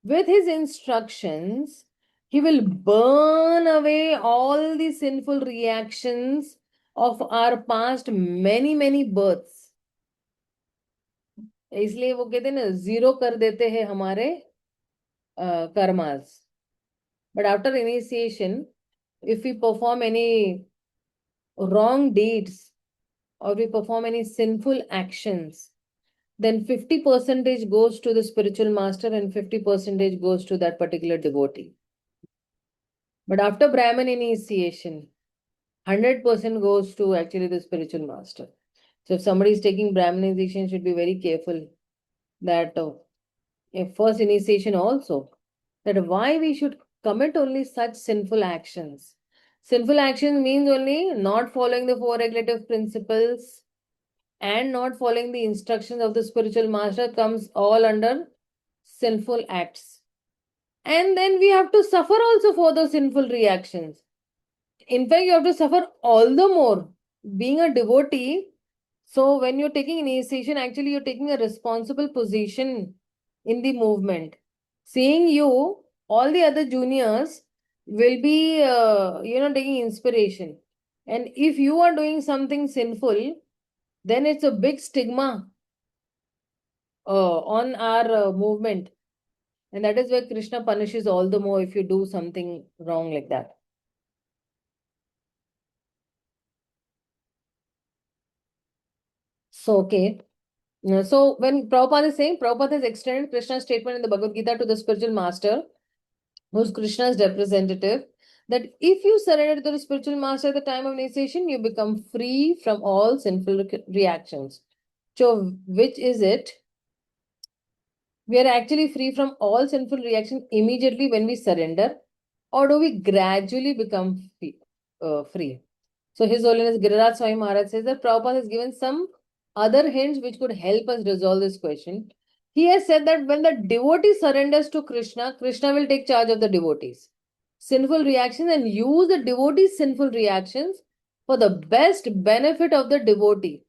with his instructions, he will burn away all the sinful reactions of our past many births. इसलिए वो कहते हैं ना, जीरो कर देते हैं हमारे karmas. But after initiation, if we perform any wrong deeds or we perform any sinful actions, then 50% goes to the spiritual master and 50% goes to that particular devotee. But after Brahman initiation, 100% goes to actually the spiritual master. So if somebody is taking Brahman initiation, should be very careful that first initiation also, that why we should commit only such sinful actions. Sinful action means only not following the four regulative principles and not following the instructions of the spiritual master comes all under sinful acts. And then we have to suffer also for those sinful reactions. In fact, you have to suffer all the more. Being a devotee, so when you're taking initiation, actually you're taking a responsible position in the movement. Seeing you, all the other juniors will be, taking inspiration. And if you are doing something sinful, then it's a big stigma on our movement. And that is why Krishna punishes all the more if you do something wrong like that. So, okay. So, when Prabhupada is saying, Prabhupada has extended Krishna's statement in the Bhagavad Gita to the spiritual master, who's Krishna's representative, that if you surrender to the spiritual master at the time of initiation, you become free from all sinful reactions. So, which is it? We are actually free from all sinful reactions immediately when we surrender, or do we gradually become free? So His Holiness Giriraj Swami Maharaj says that Prabhupada has given some other hints which could help us resolve this question. He has said that when the devotee surrenders to Krishna, Krishna will take charge of the devotees' sinful reactions and use the devotees' sinful reactions for the best benefit of the devotee.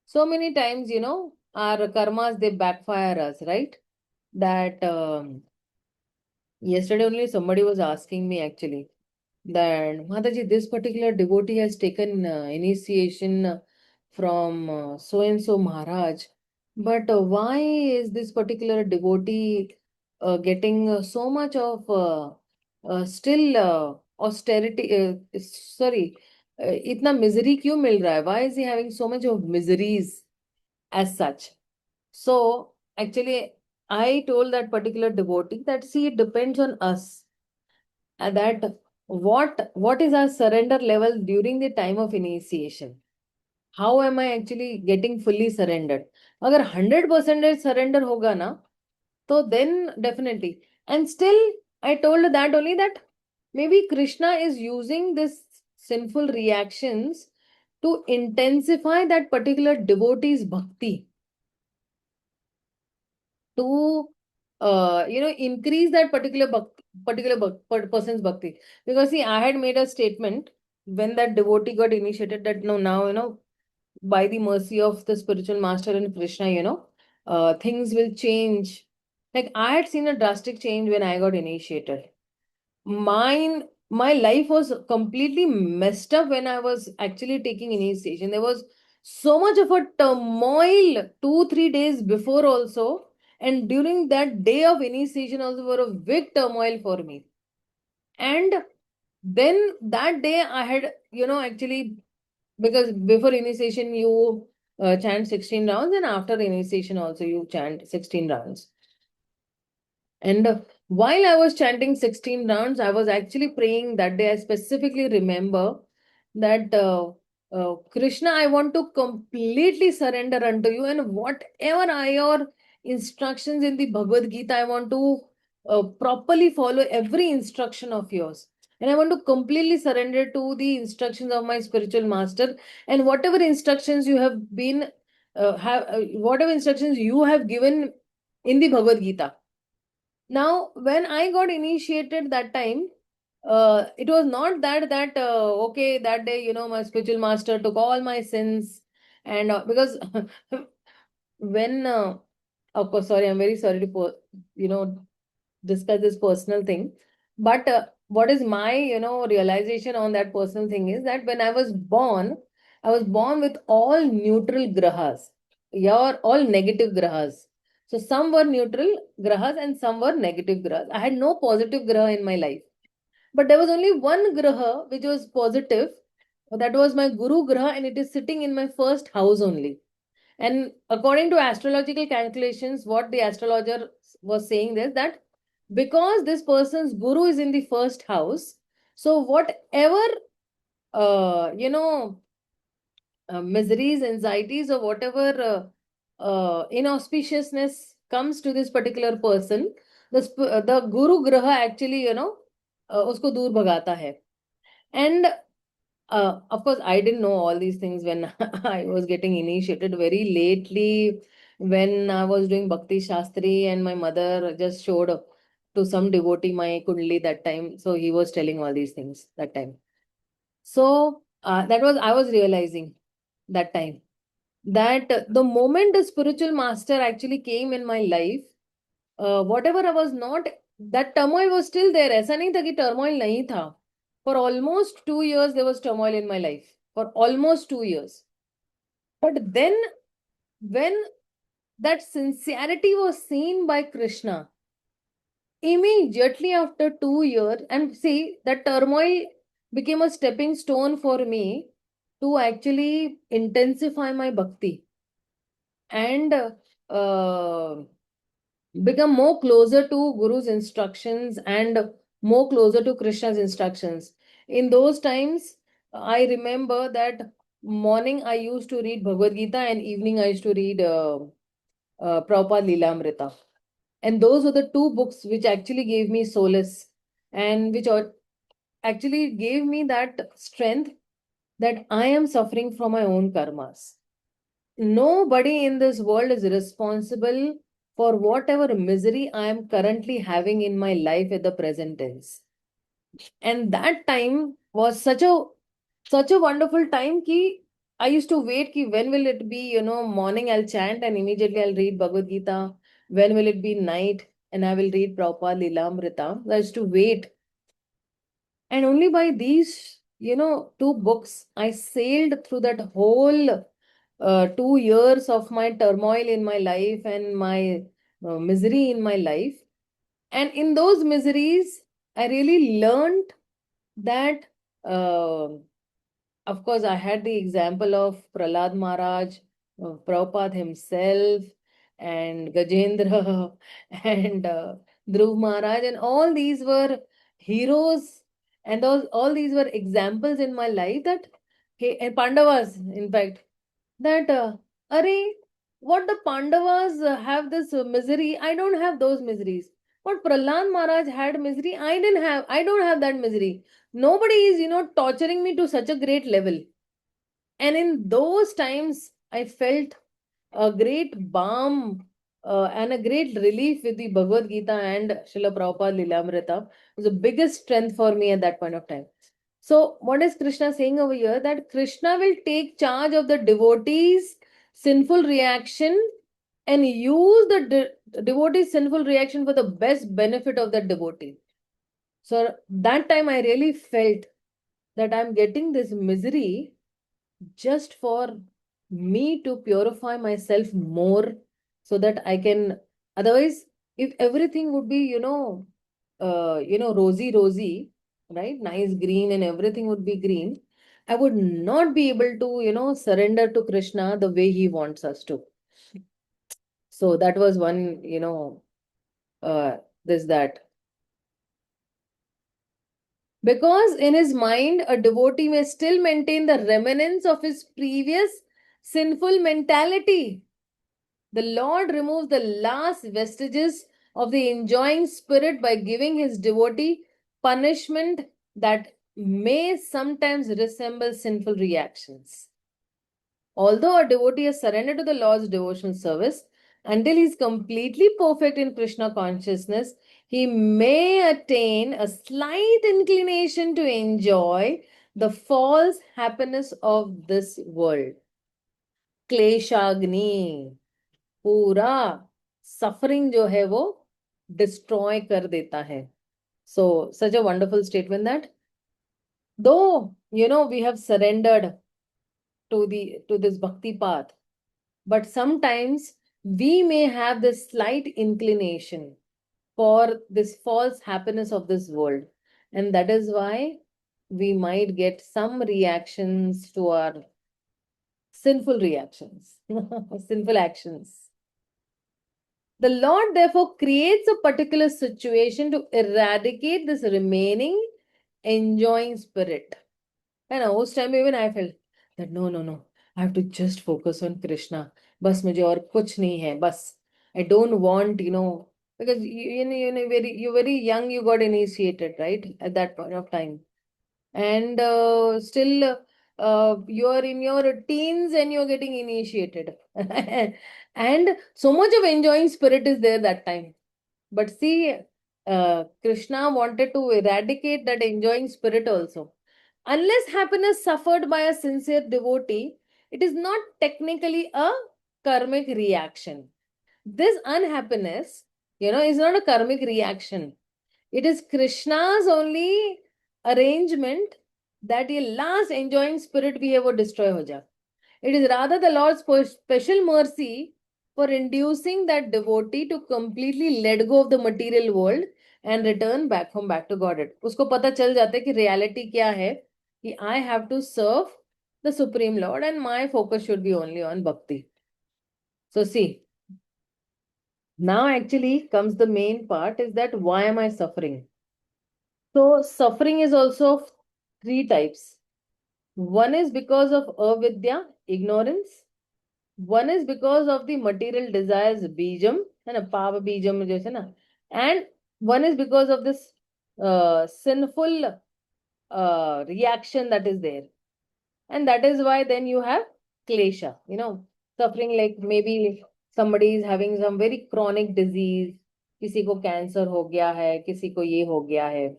So many times, our karmas, they backfire us, right? That yesterday only somebody was asking me actually that, Mataji, this particular devotee has taken initiation from so and so Maharaj, but why is this particular devotee getting so much of still austerity? Sorry, इतना misery क्यों मिल रहा है? Why is he having so much of miseries as such? So actually, I told that particular devotee that, see, it depends on us, and that what is our surrender level during the time of initiation. How am I actually getting fully surrendered? अगर 100% surrender होगा ना, तो then definitely. And still, I told that only that maybe Krishna is using this sinful reactions to intensify that particular devotee's bhakti, to increase that person's bhakti. Because see, I had made a statement when that devotee got initiated that no, now, by the mercy of the spiritual master and Krishna, things will change. Like I had seen a drastic change when I got initiated. My life was completely messed up when I was actually taking initiation. There was so much of a turmoil 2 3 days before also, and during that day of initiation also were a big turmoil for me. And then that day I had, actually, because before initiation you chant 16 rounds, and after initiation also you chant 16 rounds. And while I was chanting 16 rounds, I was actually praying that day. I specifically remember that Krishna, I want to completely surrender unto you, and whatever are your instructions in the Bhagavad Gita, I want to properly follow every instruction of yours. And I want to completely surrender to the instructions of my spiritual master, and whatever instructions you have been, whatever instructions you have given in the Bhagavad Gita. Now, when I got initiated that time, it was not okay, that day, my spiritual master took all my sins, and because when of course, sorry, I'm very sorry to discuss this personal thing, but what is my realization on that personal thing is that when I was born with all neutral grahas, your all negative grahas. So some were neutral grahas and some were negative grahas. I had no positive graha in my life, but there was only one graha which was positive. That was my guru graha, and it is sitting in my first house only. And according to astrological calculations, what the astrologer was saying is that because this person's guru is in the first house, so whatever uh, you know miseries, anxieties, or whatever inauspiciousness comes to this particular person, the guru graha actually usko dur bhagata hai. And of course, I didn't know all these things when I was getting initiated very lately, when I was doing Bhakti Shastri, and my mother just showed up to some devotee my kundli that time. So he was telling all these things that time. So that was, I was realizing that time that the moment the spiritual master actually came in my life, whatever I was not, that turmoil was still there. ऐसा नहीं था कि turmoil नहीं था. For almost 2 years, there was turmoil in my life. For almost 2 years. But then, when that sincerity was seen by Krishna, immediately after 2 years, and see, that turmoil became a stepping stone for me to actually intensify my bhakti and become more closer to Guru's instructions and more closer to Krishna's instructions. In those times, I remember that morning I used to read Bhagavad Gita, and evening I used to read Prabhupada Leelamrita. And those were the two books which actually gave me solace, and which actually gave me that strength that I am suffering from my own karmas. Nobody in this world is responsible for whatever misery I am currently having in my life at the present tense. And that time was such a wonderful time ki I used to wait ki when will it be, morning I'll chant and immediately I'll read Bhagavad Gita. When will it be night and I will read Prabhupada Leelamrita. I used to wait. And only by these, two books, I sailed through that whole 2 years of my turmoil in my life and my misery in my life. And in those miseries, I really learned that, of course, I had the example of Prahlad Maharaj, Prabhupada himself, and Gajendra, and Dhruv Maharaj, and all these were heroes, and all these were examples in my life that, hey, and Pandavas, in fact, that, Arey, what the Pandavas have this misery, I don't have those miseries. What Prahlad Maharaj had misery, I don't have that misery. Nobody is, torturing me to such a great level. And in those times, I felt a great balm and a great relief with the Bhagavad Gita and Srila Prabhupada Lilamrita. It was the biggest strength for me at that point of time. So, what is Krishna saying over here? That Krishna will take charge of the devotees' sinful reaction and use the devotee's sinful reaction for the best benefit of that devotee. So that time I really felt that I'm getting this misery just for me to purify myself more, so that I can, otherwise, if everything would be, rosy, right? Nice green and everything would be green, I would not be able to, surrender to Krishna the way he wants us to. So that was one, this, that. Because in his mind, a devotee may still maintain the remnants of his previous sinful mentality. The Lord removes the last vestiges of the enjoying spirit by giving his devotee punishment that may sometimes resemble sinful reactions. Although a devotee has surrendered to the Lord's devotional service, until he is completely perfect in Krishna consciousness, he may attain a slight inclination to enjoy the false happiness of this world. क्लेशाग्नि पूरा suffering जो है वो destroy कर देता है. So such a wonderful statement that though we have surrendered to this bhakti path, but sometimes we may have this slight inclination for this false happiness of this world, and that is why we might get some reactions to our sinful reactions, sinful actions. The Lord therefore creates a particular situation to eradicate this remaining enjoying spirit. And उस time even I felt that no, I have to just focus on Krishna. बस मुझे और कुछ नहीं है, बस. I don't want, because you're very young, you got initiated, right? At that point of time. And still you're in your teens and you're getting initiated. And so much of enjoying spirit is there that time. But see, Krishna wanted to eradicate that enjoying spirit also. Unless happiness suffered by a sincere devotee, it is not technically a karmic reaction. This unhappiness, is not a karmic reaction. It is Krishna's only arrangement that the last enjoying spirit भी है वो destroy हो जा. It is rather the Lord's special mercy for inducing that devotee to completely let go of the material world and return back to Godhead. उसको पता चल जाता है कि reality क्या है, कि I have to serve the Supreme Lord and my focus should be only on bhakti. So see, now actually comes the main part, is that why am I suffering? So suffering is also of three types. One is because of avidya, ignorance. One is because of the material desires, bijam, and pava bijam, and one is because of this sinful reaction that is there. And that is why then you have klesha, suffering, like maybe somebody is having some very chronic disease, किसी को cancer हो गया है, किसी को ये हो गया है,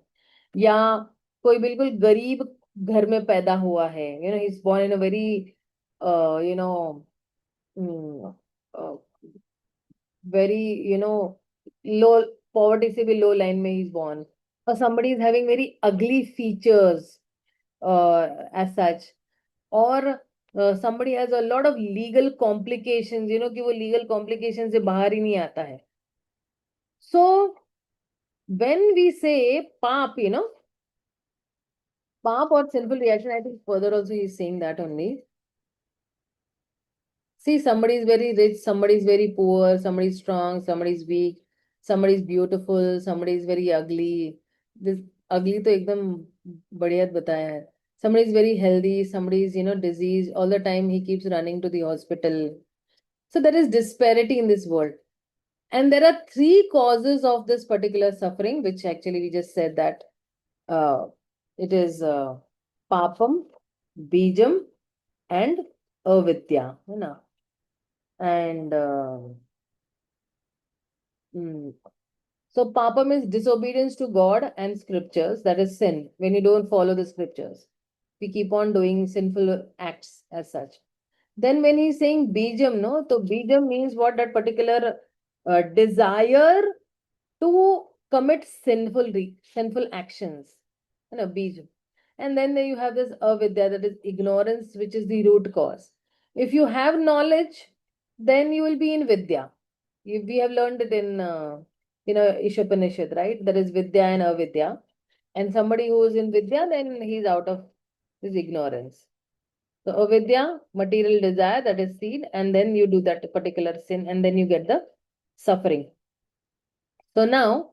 या कोई बिल्कुल गरीब घर में पैदा हुआ है, he is born in a very you know mm, uh, very low poverty से भी low line में he is born, or somebody is having very ugly features as such, or somebody has a lot of legal complications, कि वो legal complications से बाहर ही नहीं आता है. So when we say paap, paap or sinful reaction, I think further also he is saying that only. See, somebody is very rich, somebody is very poor, somebody is strong, somebody is weak, somebody is beautiful, somebody is very ugly. This ugly तो एकदम बढ़िया बताया है. Somebody is very healthy, somebody is, diseased. All the time he keeps running to the hospital. So there is disparity in this world. And there are three causes of this particular suffering, which actually we just said that it is papam, bijam, and avidya. And so papam is disobedience to God and scriptures, that is sin, when you don't follow the scriptures. We keep on doing sinful acts as such. Then when he's saying bijam, no, so bijam means what? That particular desire to commit sinful actions. Bijam. And then you have this avidya, that is ignorance, which is the root cause. If you have knowledge, then you will be in vidya. We have learned it in Ishopanishad, right? There is vidya and avidya. And somebody who is in vidya, then he's out of his ignorance. So avidya, material desire, that is seed, and then you do that particular sin, and then you get the suffering. So now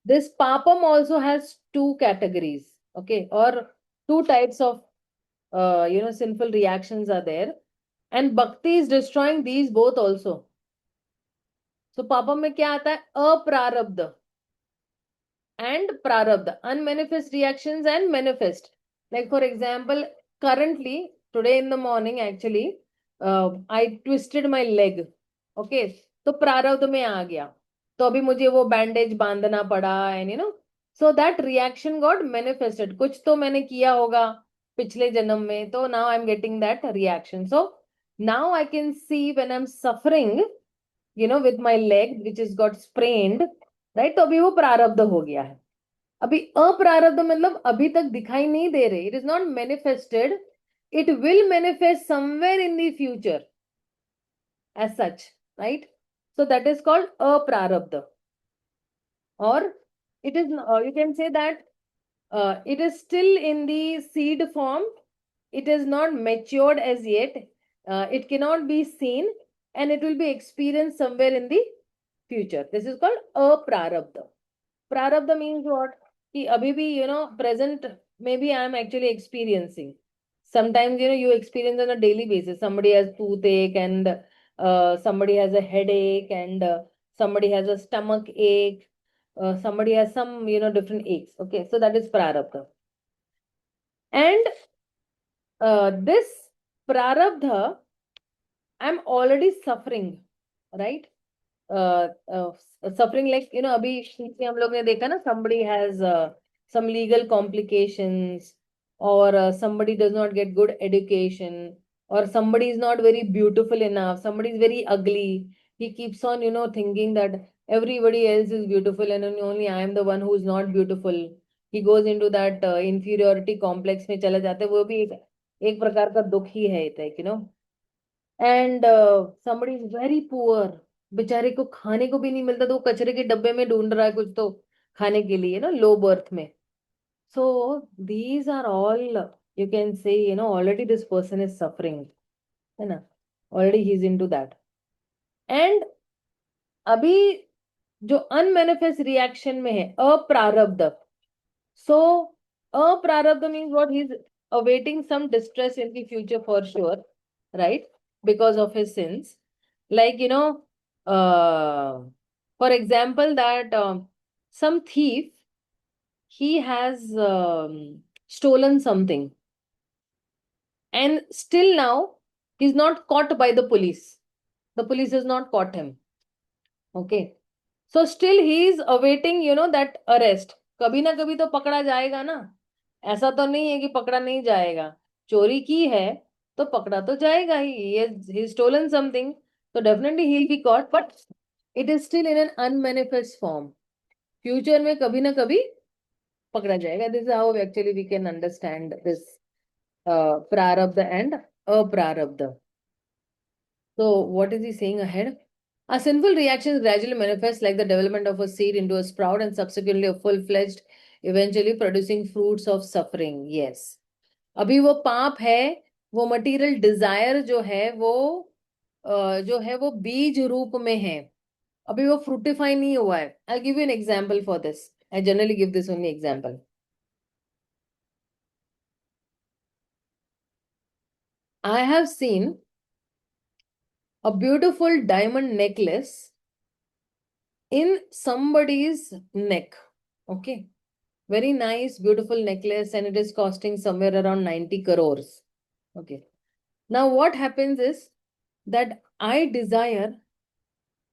this papam also has two categories, okay, or two types of sinful reactions are there, and bhakti is destroying these both also. So papam में क्या आता है? अप्रारब्ध and prarabdha, unmanifest reactions and manifest. Like for example, currently today in the morning actually, I twisted my leg. Okay, तो प्रारब्ध में आ गया, तो अभी मुझे वो बैंडेज बांधना पड़ा, and so that reaction got manifested. कुछ तो मैंने किया होगा पिछले जन्म में, तो now I'm getting that reaction. So now I can see when I'm suffering, with my leg which is got sprained, right? तो अभी वो प्रारब्ध हो गया है. अभी अप्रारब्ध मतलब अभी तक दिखाई नहीं दे रहे. It is not manifested. It will manifest somewhere in the future as such, right? So that is called aprarabdha. Or it is, you can say that it is still in the seed form. It is not matured as yet. It cannot be seen, and it will be experienced somewhere in the future. This is called aprarabdha. Prarabdha means what? कि अभी भी present maybe I am actually experiencing. Sometimes you experience on a daily basis. Somebody has toothache, and somebody has a headache, and somebody has a stomach ache. Somebody has some different aches. Okay, so that is prarabdha. And this prarabdha, I'm already suffering, right? Suffering, like अभी पीछे हम लोग ने देखा ना, somebody has some legal complications, or somebody does not get good education, or somebody is not very beautiful enough, somebody is very ugly. He keeps on thinking that everybody else is beautiful and only I am the one who is not beautiful. He goes into that inferiority complex में चला जाता है. वो भी एक प्रकार का दुख ही है, and somebody is very poor. बेचारे को खाने को भी नहीं मिलता, तो वो कचरे के डब्बे में ढूंढ रहा है कुछ तो खाने के लिए, लो बर्थ में. So these are all, you can say, already this person is suffering, है ना? Already he's into that. And अभी जो unmanifest reaction में है अप्रारब्ध. So अप्रारब्ध means what? He's awaiting some distress in the future for sure, right? Because of his sins. Like, for example, that some thief, he has stolen something, and still now he's not caught by the police. The police has not caught him. Okay. So still he is awaiting, that arrest. कभी ना कभी तो पकड़ा जाएगा ना. ऐसा तो नहीं है कि पकड़ा नहीं जाएगा. चोरी की है तो पकड़ा तो जाएगा ही. He stolen something, so definitely he'll be caught, but it is still in an unmanifest form. Future में कभी ना कभी पकड़ा जाएगा. This is how actually we can understand this prarabdha and aprarabdha. So what is he saying ahead? A sinful reaction gradually manifests like the development of a seed into a sprout, and subsequently a full-fledged, eventually producing fruits of suffering. Yes. अभी वो पाप है, वो material desire जो है वो बीज रूप में है. अभी वो फ्रूटिफाई नहीं हुआ है. I'll give you an example for this. I generally give this only example. I have seen a beautiful diamond necklace in somebody's neck. Okay. Very nice, beautiful necklace, and it is costing somewhere around 90 crores. Okay. Now, what happens is that I desire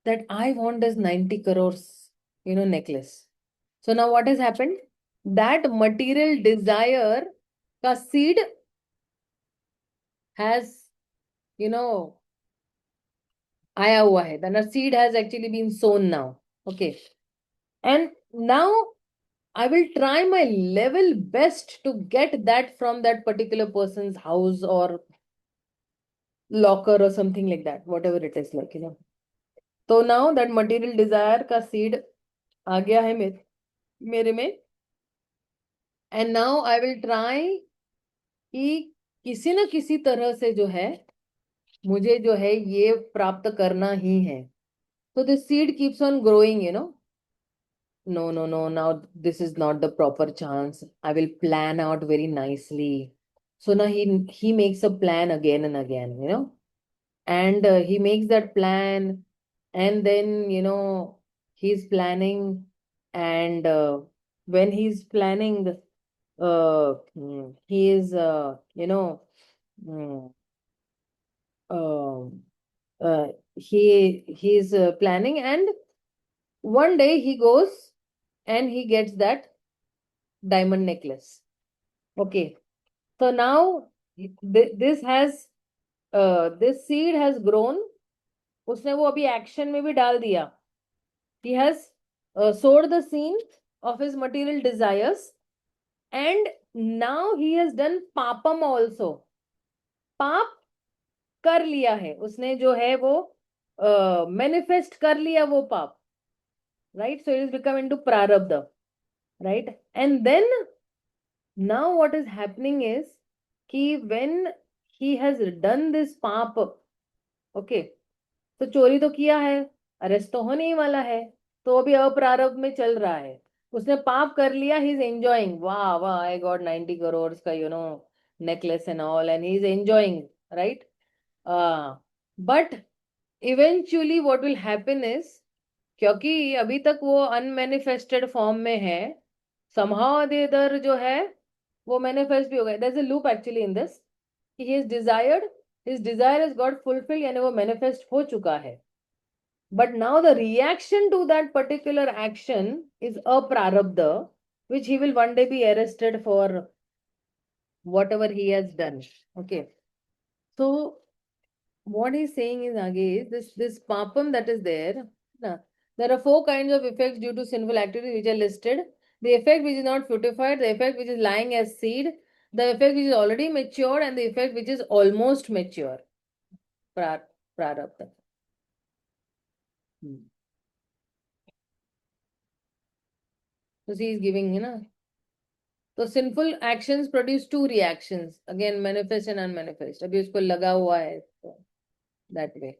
that I want this 90 crores, necklace. So now what has happened? That material desire ka seed has you know, आया हुआ है. Then a seed has actually been sown now. Okay. And now I will try my level best to get that from that particular person's house or locker or something like that, whatever it is like, So now that material desire का seed आ गया है मेरे में. And now I will try कि किसी न किसी तरह से जो है मुझे जो है ये प्राप्त करना ही है. So the seed keeps on growing. No, no, no, now this is not the proper chance. I will plan out very nicely. So now he makes a plan again and again. And he makes that plan, and then he's planning, and when he's planning, he is mm, um, he's planning, and one day he goes and he gets that diamond necklace. Okay, so now this seed has grown. उसने वो अभी action में भी डाल दिया. He has sowed the seed of his material desires, and now he has done papam also. पाप कर लिया है उसने, जो है वो मैनिफेस्ट कर लिया वो पाप. Right, so it has become into prarabdha. Right, and then now what is happening is कि when he has done this पाप, okay, तो चोरी तो किया है, अरेस्ट तो होने ही वाला है, तो अभी अप्रारब्ध में चल रहा है. उसने पाप कर लिया, ही इज एंजॉइंग, वाह वाह, आई गॉट 90 करोड़ का necklace and all, and he is enjoying, right. But eventually what will happen is, क्योंकि अभी तक वो अनमैनिफेस्टेड फॉर्म में है, समहाउ द अदर जो है वो मैनिफेस्ट भी हो गया. There is a loop actually in this. He is desired, his desire is got fulfil, यानी वो मैनिफेस्ट हो चुका है. But now the reaction to that particular action is a prarabdha, which he will one day be arrested for whatever he has done. Okay. So what he's saying is again, this papam that is there. There are 4 kinds of effects due to sinful activity which are listed. The effect which is not fructified, the effect which is lying as seed, the effect which is already matured, and the effect which is almost mature. Prarabdha. So he is giving. तो sinful actions produce 2 reactions, again manifest and unmanifest. अभी उसको लगा हुआ है, तो that way.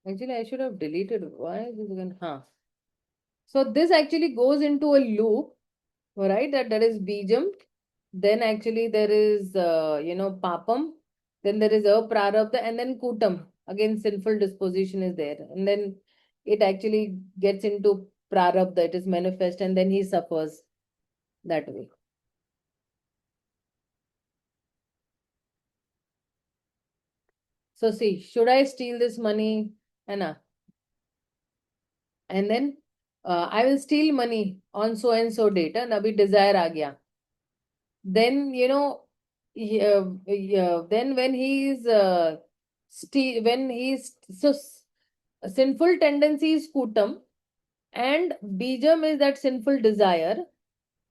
Actually, I should have deleted. Why is this again? So this actually goes into a loop, right? That is bijam. Then actually there is papam. Then there is prarabdha, and then kutam. Again, sinful disposition is there, and then it actually gets into prarabdha. It is manifest, and then he suffers that way. So see, should I steal this money? Anna? And then I will steal money on so and so date. And abhi desire aa gaya. Then then when he is when he is so sinful tendency is kutam, and bijam is that sinful desire.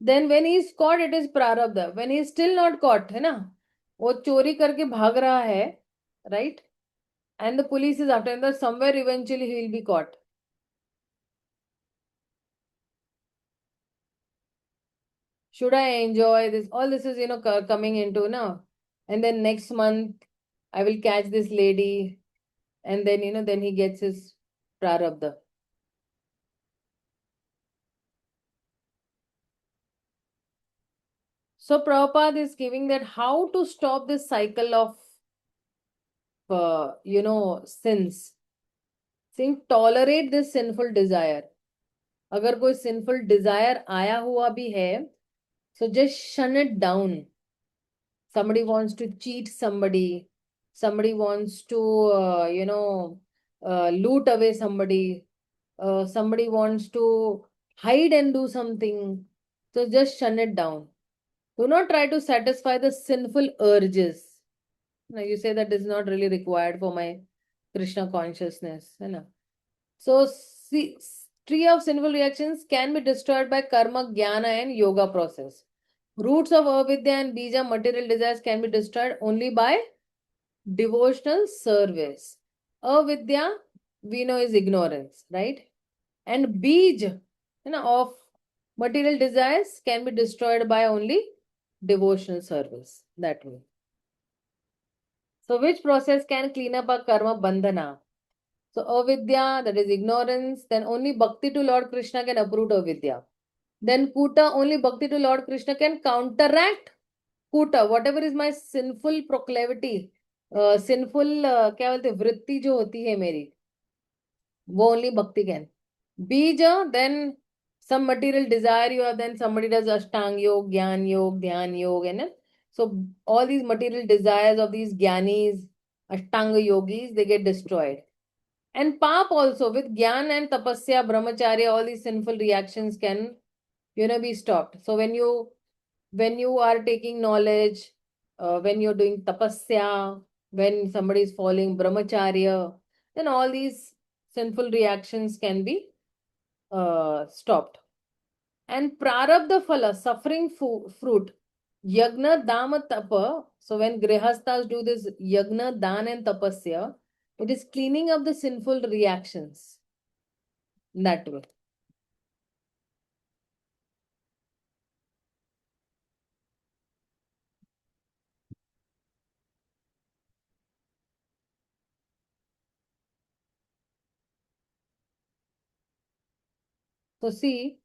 Then when he is caught, it is prarabdha. When he is still not caught, है ना, वो चोरी करके भाग रहा है, right? And the police is after him. That somewhere eventually he will be caught. Should I enjoy this? All this is, coming into now. And then next month, I will catch this lady. And then, then he gets his prarabdha. So Prabhupada is giving that how to stop this cycle of, sins. Saying tolerate this sinful desire. अगर कोई sinful desire आया हुआ भी है, so just shun it down. Somebody wants to cheat somebody. Somebody wants to, loot away somebody. Somebody wants to hide and do something. So just shun it down. Do not try to satisfy the sinful urges. Now you say that is not really required for my Krishna consciousness. You know? So see, tree of sinful reactions can be destroyed by karma, jnana and yoga process. Roots of avidya and bija material desires can be destroyed only by devotional service. Avidya, we know, is ignorance, right? And bij, of material desires can be destroyed by only devotional service. That way. So, which process can clean up a karma bandhana? So, avidya, that is ignorance, then only bhakti to Lord Krishna can uproot avidya. Then kuta, only bhakti to Lord Krishna can counteract kuta, whatever is my sinful proclivity, sinful क्या बोलते हैं, वृत्ति जो होती है मेरी, वो only bhakti can. Bija, then some material desire you have, then somebody does Ashtang Yoga, Gyan Yoga, Dhyan Yoga, and so all these material desires of these Gyanis, Ashtanga yogis, they get destroyed. And Pap also, with Gyan and Tapasya, Brahmacharya, all these sinful reactions can, be stopped. So when you are taking knowledge, when you're doing Tapasya, when somebody is following Brahmacharya, then all these sinful reactions can be stopped. And prarabdha phala, suffering fruit, yagna, dama, tapa. So when grihasthas do this yagna, dan and tapasya, it is cleaning up the sinful reactions that way. So see,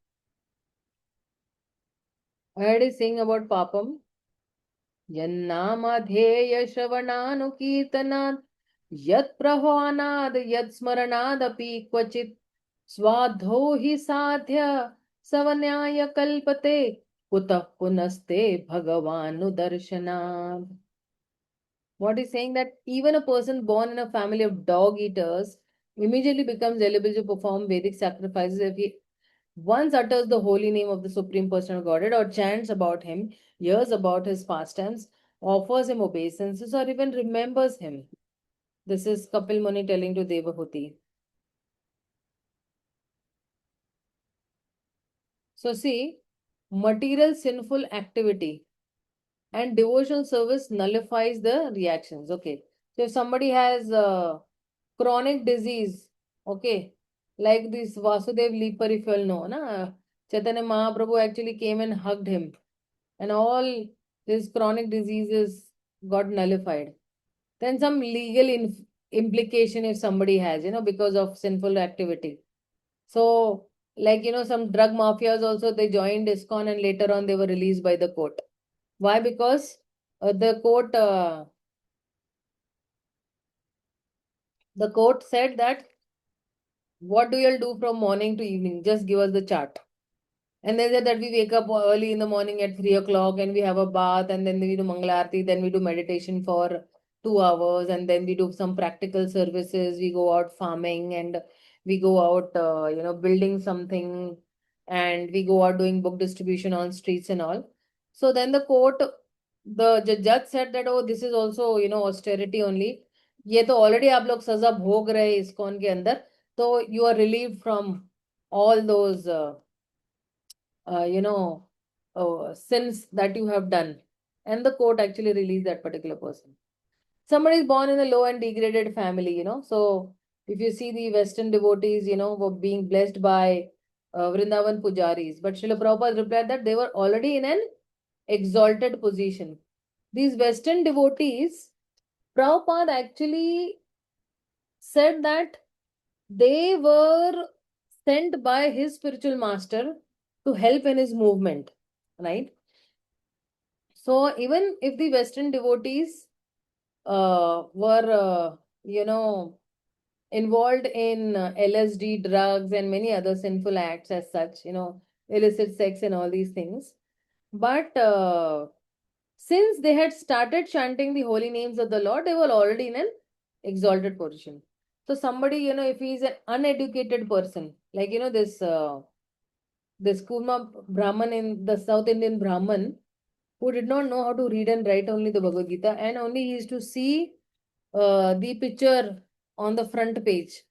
I already saying about papam. Yannamadheya shravananukirtanat yat prahvanad yat smaranadapi kvachit swadho hi sadhya savanyaya kalpate kutah punaste bhagavanu darshanad. What is saying that even a person born in a family of dog eaters immediately becomes eligible to perform Vedic sacrifices if he once utters the holy name of the Supreme Personal Godhead or chants about him, hears about his pastimes, offers him obeisances, or even remembers him. This is Kapil Muni telling to Devahuti. So, see, material sinful activity and devotional service nullifies the reactions. Okay. So, if somebody has chronic disease, okay, like this Vasudev Leaper, if you all know, na, Chaitanya Mahaprabhu actually came and hugged him, and all his chronic diseases got nullified. Then some legal implication if somebody has, because of sinful activity. So, like, some drug mafias also, they joined ISKCON and later on they were released by the court. Why? Because the court said that, what do you all do from morning to evening? Just give us the chart. And they said that we wake up early in the morning at 3 o'clock and we have a bath and then we do Mangalarti, then we do meditation for 2 hours and then we do some practical services. We go out farming and we go out, building something and we go out doing book distribution on streets and all. So then the judge said that, oh, this is also, austerity only. ये तो already आप लोग सजा भोग रहे ISKCON के अंदर, तो you are relieved from all those sins that you have done. And the court actually released that particular person. Somebody is born in a low and degraded family, So if you see the Western devotees, were being blessed by Vrindavan pujaris. But Srila Prabhupada replied that they were already in an exalted position. These Western devotees, Prabhupada actually said that they were sent by his spiritual master to help in his movement, right? So even if the Western devotees were, involved in LSD, drugs, and many other sinful acts as such, illicit sex and all these things. But since they had started chanting the holy names of the Lord, they were already in an exalted position. So somebody, if he is an uneducated person, like, this. this Kurma Brahman in the South Indian Brahman, who did not know how to read and write only the Bhagavad Gita, and only he used to see the picture on the front page,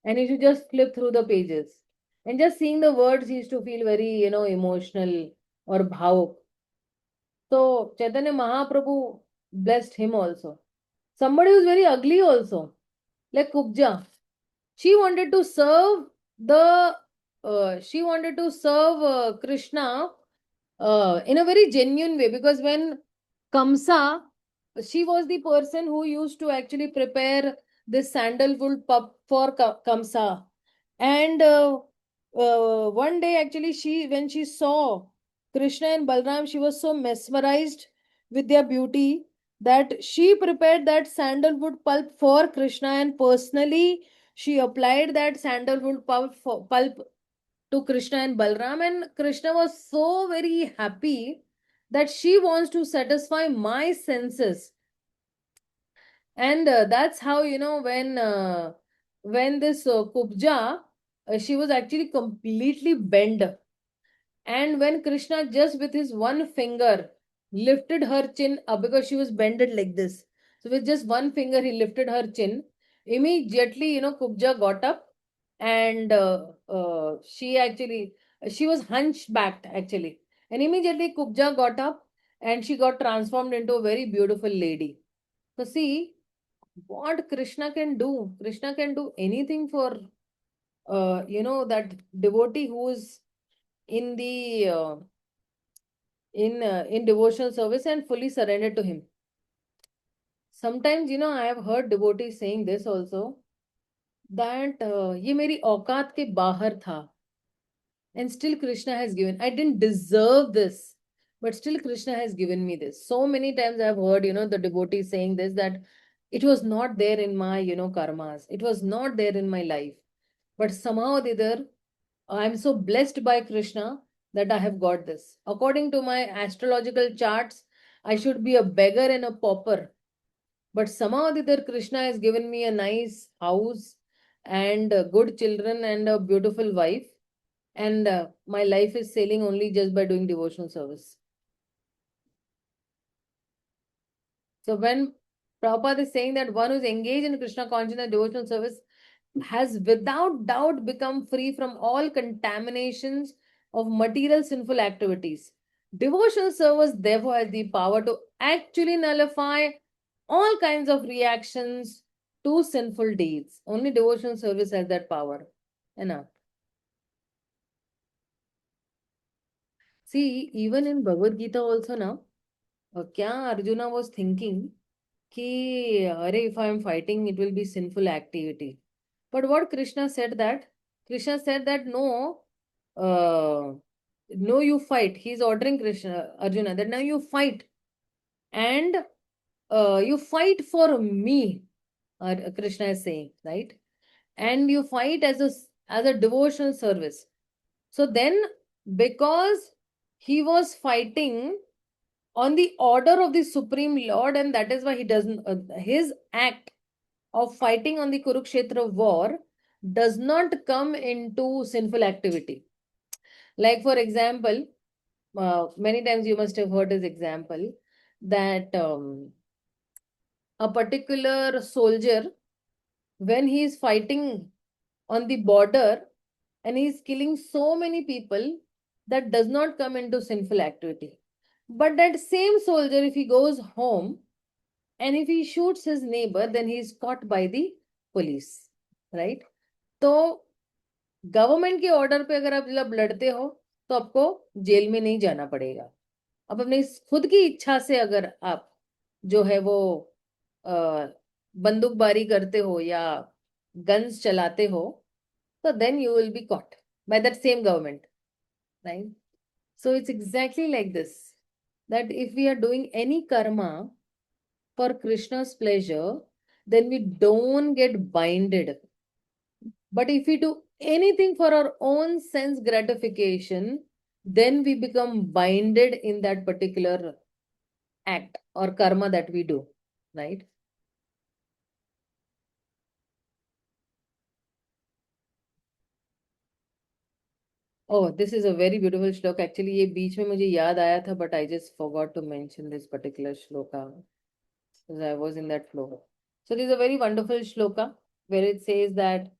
and he used to just flip through the pages, and just seeing the words, he used to feel very, emotional or bhavuk. So Chaitanya Mahaprabhu blessed him also. Somebody who's very ugly also, like Kubja. She wanted to serve Krishna in a very genuine way, because when Kamsa, she was the person who used to actually prepare this sandalwood pup for Kamsa. And one day, actually, when she saw Krishna and Balram, she was so mesmerized with their beauty that she prepared that sandalwood pulp for Krishna, and personally she applied that sandalwood pulp to Krishna and Balram, and Krishna was so very happy that she wants to satisfy my senses. And that's how, when this Kubja, she was actually completely bent, and when Krishna just with his one finger lifted her chin up, because she was bended like this. So with just one finger, he lifted her chin. Immediately, Kubja got up, and she was hunchbacked actually. And immediately Kubja got up, and she got transformed into a very beautiful lady. So see what Krishna can do. Krishna can do anything for, that devotee who is in the in devotional service and fully surrendered to him. Sometimes, I have heard devotees saying this also, that ये मेरी औकात के बाहर था, and still Krishna has given. I didn't deserve this, but still Krishna has given me this. So many times I've heard, the devotees saying this, that it was not there in my, karmas, it was not there in my life, but somehow or the other, I'm so blessed by Krishna that I have got this. According to my astrological charts, I should be a beggar and a pauper. But somehow or the other, Krishna has given me a nice house and good children and a beautiful wife. And my life is sailing only just by doing devotional service. So when Prabhupada is saying that one who is engaged in Krishna consciousness devotional service has without doubt become free from all contaminations of material sinful activities. Devotional service therefore has the power to actually nullify all kinds of reactions to sinful deeds. Only devotional service has that power. Enough. See, even in Bhagavad Gita also now, kya Arjuna was thinking कि अरे if I am fighting, it will be sinful activity. But what Krishna said that? Krishna said that no, no, you fight. He is ordering Arjuna that now you fight, and you fight for me. Krishna is saying, right? And you fight as a devotional service. So then, because he was fighting on the order of the Supreme Lord, and that is why he doesn't, his act of fighting on the Kurukshetra war does not come into sinful activity. Like, for example, many times you must have heard this example that a particular soldier, when he is fighting on the border and he is killing so many people, that does not come into sinful activity. But that same soldier, if he goes home and if he shoots his neighbor, then he is caught by the police, right? तो government के order पे अगर आप जब लड़ते हो तो आपको जेल में नहीं जाना पड़ेगा. अब अपनी खुद की इच्छा से अगर आप जो है वो बंदूकबारी करते हो या गन्स चलाते हो, तो then you will be caught by that same government, right? So it's exactly like this, that if we are doing any karma for Krishna's pleasure, then we don't get binded. But if we do anything for our own sense gratification, then we become binded in that particular act or karma that we do, right? Oh, this is a very beautiful shloka. Actually, ये बीच में मुझे याद आया था, but I just forgot to mention this particular shloka because I was in that flow. So this is a very wonderful shloka where it says that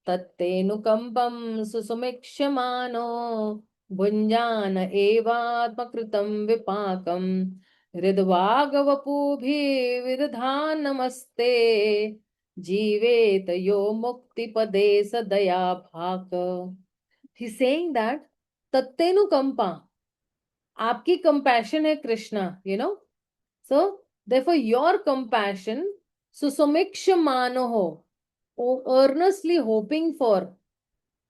Tattenukampam susumekshmano bhunjana evatmakritam vipakam hridvagavapubhi vidadhan namaste जीवेत यो मुक्ति पदे सदया भाक. He's saying that तत्तेनु कंपा, आपकी compassion है Krishna, so therefore your compassion susumikshamano ho, earnestly hoping for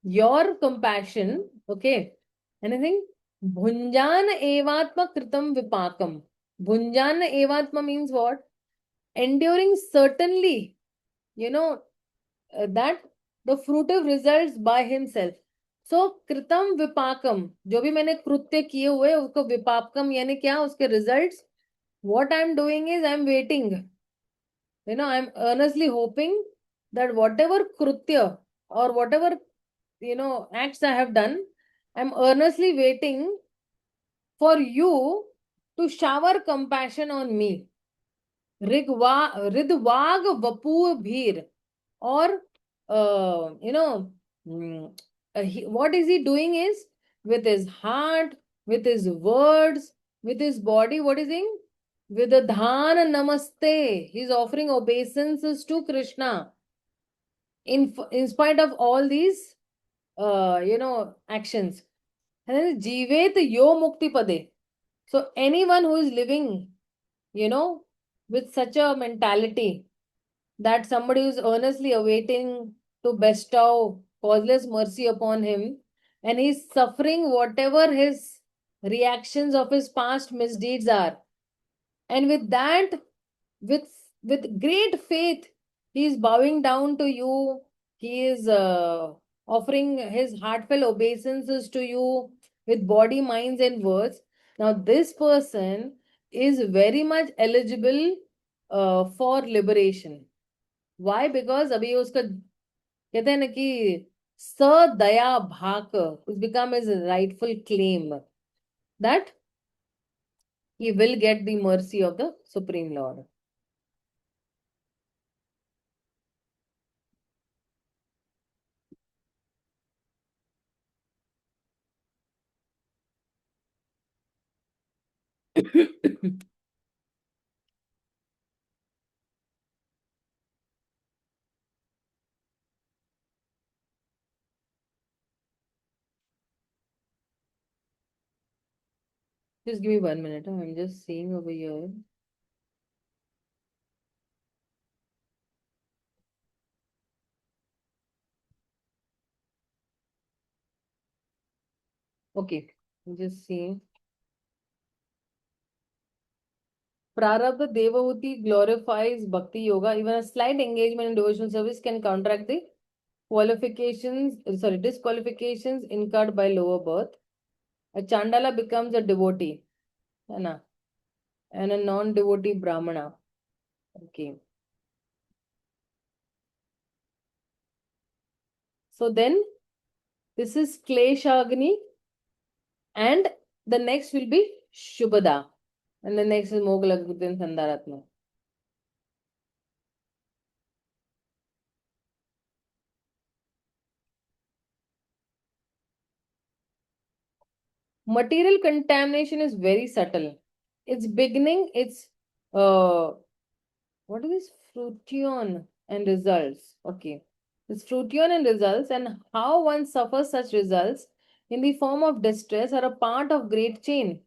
your compassion. Okay, anything? Bhunjana evatma kritam vipakam. Bhunjana evatma means what? Enduring certainly, that the fruitive results by himself. So कृतम विपाकम, जो भी मैंने कृत्य किए हुए उसको विपाकम यानी क्या, उसके results. what I'm doing is I'm waiting, I'm earnestly hoping that whatever kritya or whatever acts I have done, I'm earnestly waiting for you to shower compassion on me. ridvag vapu bhir, or what is he doing is, with his heart, with his words, with his body, what is he? With a dhan namaste, he's offering obeisances to Krishna in spite of all these actions. And then jivet yo mukti pade. So anyone who is living with such a mentality, that somebody who's earnestly awaiting to bestow causeless mercy upon him, and he's suffering whatever his reactions of his past misdeeds are, and with that, with great faith, he is bowing down to you. He is offering his heartfelt obeisances to you with body, minds, and words. Now this person is very much eligible for liberation. Why? Because अभी उसका कहते हैं ना कि सदया भाक, it's become his rightful claim that he will get the mercy of the Supreme Lord. Just give me 1 minute. I'm just seeing over here. Okay, just seeing. Prarabdha Devahuti glorifies Bhakti Yoga. Even a slight engagement in devotional service can counteract the disqualifications incurred by lower birth. A Chandala becomes a devotee, है ना? And a non-devotee Brahmana. Okay. So then this is Kleshagni, and the next will be Shubhada, and the next is Mogalakruti and Sandaratma. Material contamination is very subtle. Its beginning, it's what is this? Fruition and results. Okay. It's fruition and results, and how one suffers such results in the form of distress are a part of great chain.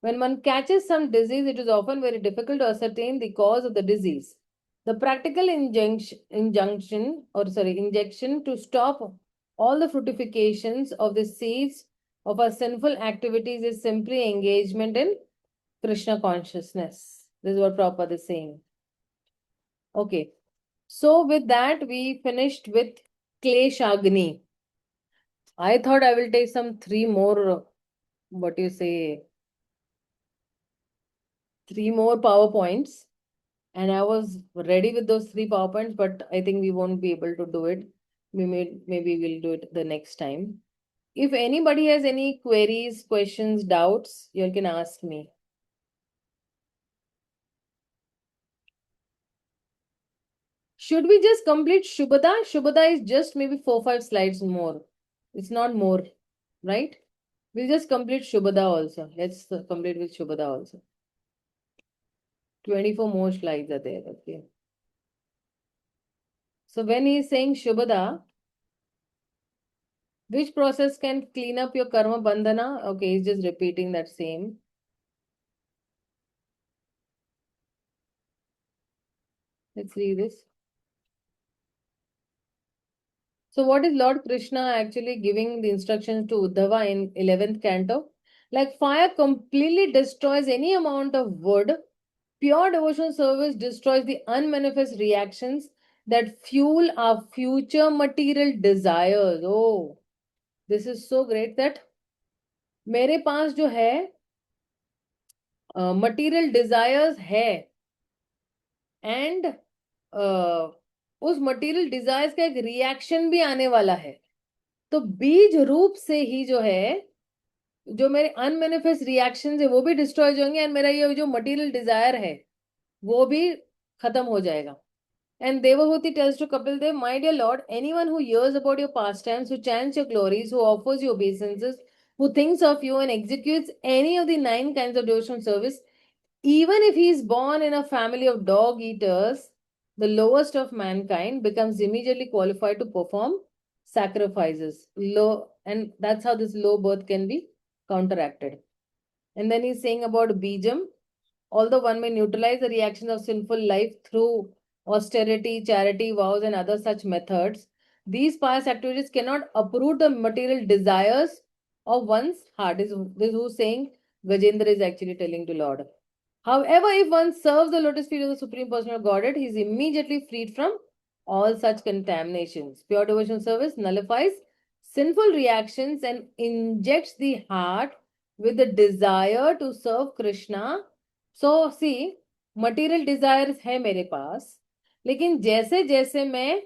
When one catches some disease, it is often very difficult to ascertain the cause of the disease. The practical injection to stop all the fructifications of the seeds of our sinful activities is simply engagement in Krishna consciousness. This is what Prabhupada is saying. Okay. So with that, we finished with Kleshagni. I thought I will take some three more, three more PowerPoints. And I was ready with those three PowerPoints, but I think we won't be able to do it. Maybe we'll do it the next time. if anybody has any queries, questions, doubts, you can ask me. Should we just complete Shubhada? Shubhada is just maybe 4-5 slides more. It's not more, right? We'll just complete Shubhada also. Let's complete with Shubhada also. 24 more slides are there. Okay. So when he is saying Shubhada, which process can clean up your karma bandhana? Okay, he's just repeating that same. Let's read this. So what is Lord Krishna actually giving the instructions to Uddhava in 11th canto? Like fire completely destroys any amount of wood, pure devotional service destroys the unmanifest reactions that fuel our future material desires. Oh, this is so great that मेरे पास जो है material desires है and उस material desires का एक reaction भी आने वाला है. तो बीज रूप से ही जो है जो मेरे अनमेनिफेस्ट रिएक्शन है वो भी डिस्ट्रॉय हो जाएंगे एंड मेरा ये जो मटेरियल डिजायर है वो भी खत्म हो जाएगा. And Devahuti tells to Kapil Dev, my dear Lord, anyone who hears about your pastimes, who chants your glories, who offers you obeisances, who thinks of you and executes any of the 9 kinds of devotional service, even if he is born in a family of dog eaters, the lowest of mankind becomes immediately qualified to perform sacrifices. Low, and that's how this low birth can be counteracted. And then he's saying about Bijam, although one may neutralize the reactions of sinful life through austerity, charity, vows, and other such methods, these pious activities cannot uproot the material desires of one's heart. This who's saying Gajendra is actually telling to Lord. However, if one serves the lotus feet of the Supreme Personal Godhead, he is immediately freed from all such contaminations. Pure devotional service nullifies sinful reactions and injects the heart with the desire to serve Krishna. So, see, material desires है मेरे पास, लेकिन जैसे जैसे मैं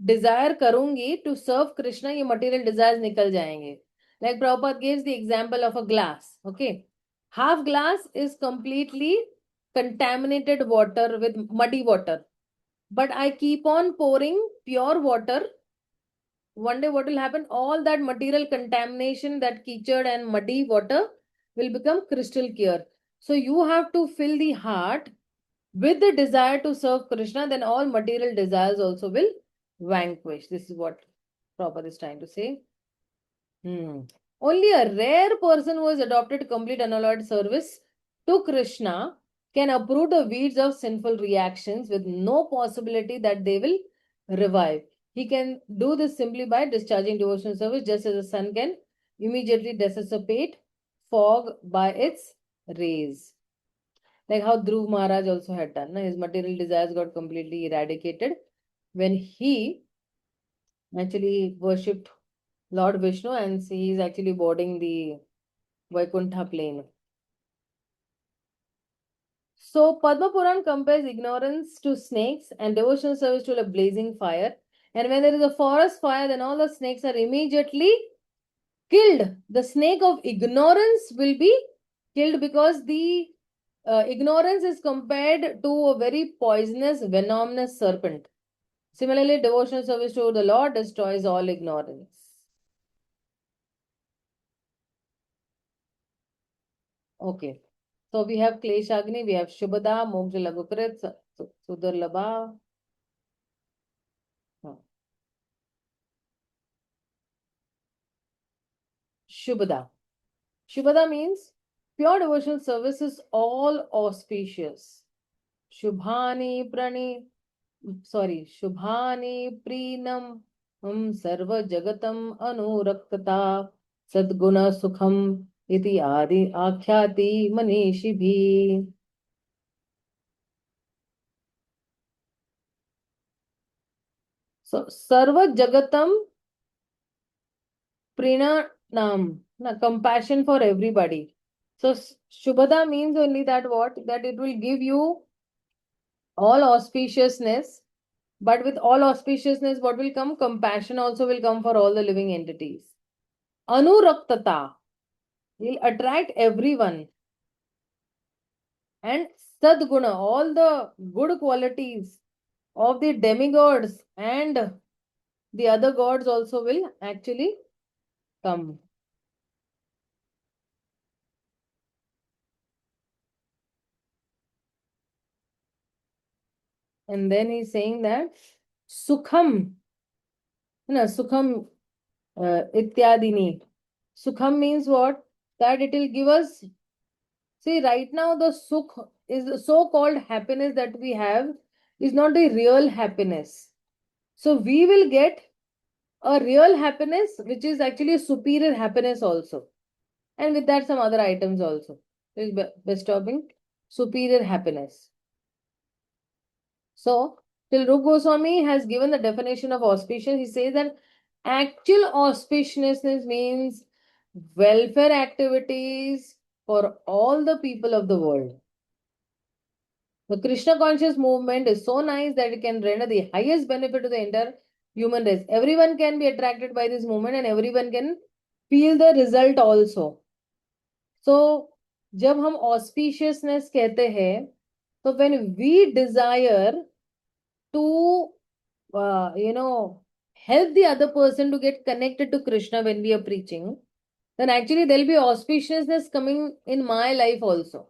desire करूंगी to serve Krishna, ये material desires निकल जाएंगे. Like Prabhupada gives the example of a glass. Okay. Half glass is completely contaminated water with muddy water. But I keep on pouring pure water. One day what will happen? All that material contamination, that keychad and muddy water will become crystal clear. So you have to fill the heart with the desire to serve Krishna, then all material desires also will vanquish. This is what Prabhupada is trying to say. Only a rare person who has adopted complete unalloyed service to Krishna can uproot the weeds of sinful reactions with no possibility that they will revive. He can do this simply by discharging devotional service, just as the sun can immediately dissipate fog by its rays. Like how Dhruv Maharaj also had done. His material desires got completely eradicated when he actually worshipped Lord Vishnu and he is actually boarding the Vaikuntha plane. So Padma Puran compares ignorance to snakes and devotional service to a blazing fire. And when there is a forest fire, then all the snakes are immediately killed. The snake of ignorance will be killed because the ignorance is compared to a very poisonous, venomous serpent. Similarly, devotional service to the Lord destroys all ignorance. Okay. So we have Kleshagni, we have Shubhada, Moksha Lagukrit, Sudurlabha. Shubhada. Shubhada means pure devotional service is all auspicious. Shubhani Prinam Sarva Jagatam Anuraktata Sadguna Sukham Iti Adi Akhyati Manishibhi. So Sarva Jagatam Prinam, compassion for everybody. So Shubhada means only that what? That it will give you all auspiciousness, but with all auspiciousness, what will come? Compassion also will come for all the living entities. Anuraktata. He'll attract everyone. And Sadguna, all the good qualities of the demigods and the other gods also will actually come. And then he's saying that Sukham, Sukham Ityadini. Sukham means what? That it will give us. See, right now the Sukh is the so-called happiness that we have is not the real happiness. So we will get a real happiness, which is actually a superior happiness also. And with that, some other items also. Is bestowing superior happiness. So, till Rupa Goswami has given the definition of auspicious, he says that actual auspiciousness means welfare activities for all the people of the world. The Krishna conscious movement is so nice that it can render the highest benefit to the entire human race. Everyone can be attracted by this movement and everyone can feel the result also. So, जब हम auspiciousness कहते हैं, so when we desire to, help the other person to get connected to Krishna when we are preaching, then actually there'll be auspiciousness coming in my life also.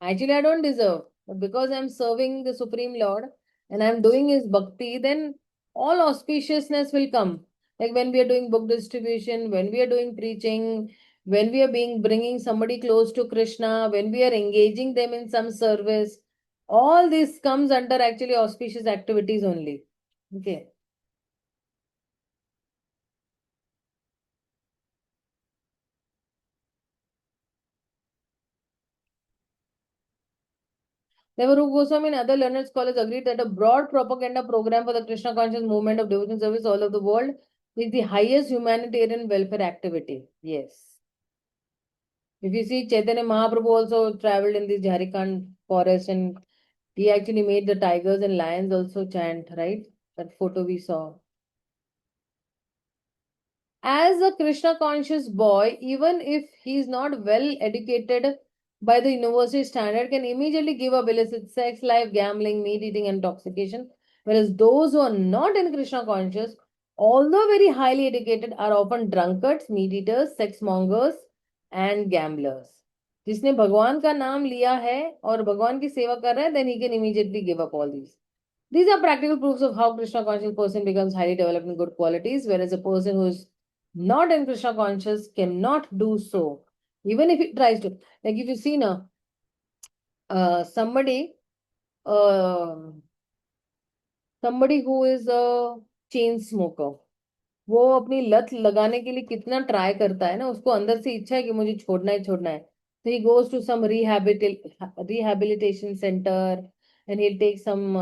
Actually, I don't deserve, but because I'm serving the Supreme Lord and I'm doing His bhakti, then all auspiciousness will come. Like when we are doing book distribution, when we are doing preaching, when we are bringing somebody close to Krishna, when we are engaging them in some service, all this comes under actually auspicious activities only. Okay. Therefore, Rupa Goswami and other learned scholars agreed that a broad propaganda program for the Krishna conscious movement of devotion service all over the world is the highest humanitarian welfare activity. Yes. If you see, Chaitanya Mahaprabhu also traveled in the Jharkhand forest and he actually made the tigers and lions also chant, right? That photo we saw. As a Krishna conscious boy, even if he is not well educated by the university standard, can immediately give up illicit sex, life, gambling, meat eating, intoxication. Whereas those who are not in Krishna conscious, although very highly educated, are often drunkards, meat eaters, sex mongers, and gamblers. जिसने भगवान का नाम लिया है और भगवान की सेवा कर रहा है, then he can immediately give up all these. These are practical proofs of how Krishna conscious person becomes highly developed in good qualities, whereas a person who is not in Krishna conscious cannot do so, even if he tries to. Like if you see now, somebody, uh, somebody who is a chain smoker, वो अपनी लत लगाने के लिए कितना try करता है ना, उसको अंदर से इच्छा है कि मुझे छोड़ना है छोड़ना है. So he goes to some rehabilitation center and he'll take some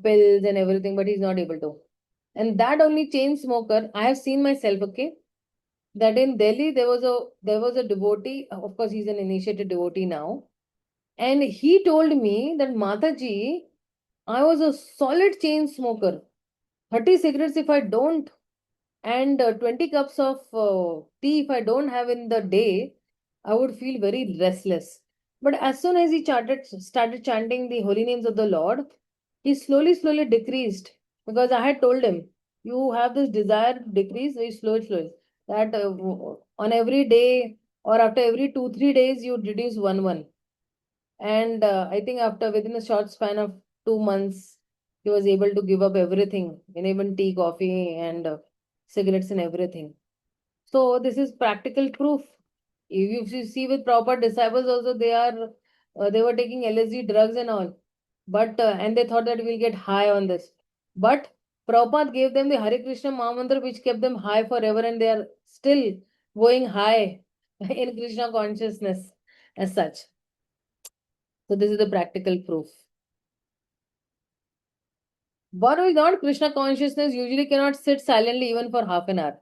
pills and everything, but he's not able to. And that only chain smoker, I have seen myself, okay, that in Delhi there was a devotee. Of course, he's an initiated devotee now, and he told me that Mataji, I was a solid chain smoker. 30 cigarettes if I don't, and 20 cups of tea if I don't have in the day, I would feel very restless. But as soon as he started chanting the holy names of the Lord, he slowly decreased, because I had told him, you have this desire to decrease very slowly. That on every day or after every 2 3 days, you reduce one. And I think after within a short span of 2 months, he was able to give up everything, and even tea, coffee, and cigarettes and everything. So this is practical proof. If you see with proper disciples also, they were taking LSD drugs and all, but and they thought that we'll get high on this. But Prabhupada gave them the Hare Krishna Mahamantra, which kept them high forever, and they are still going high in Krishna consciousness as such. So this is the practical proof. But without Krishna consciousness, usually cannot sit silently even for half an hour.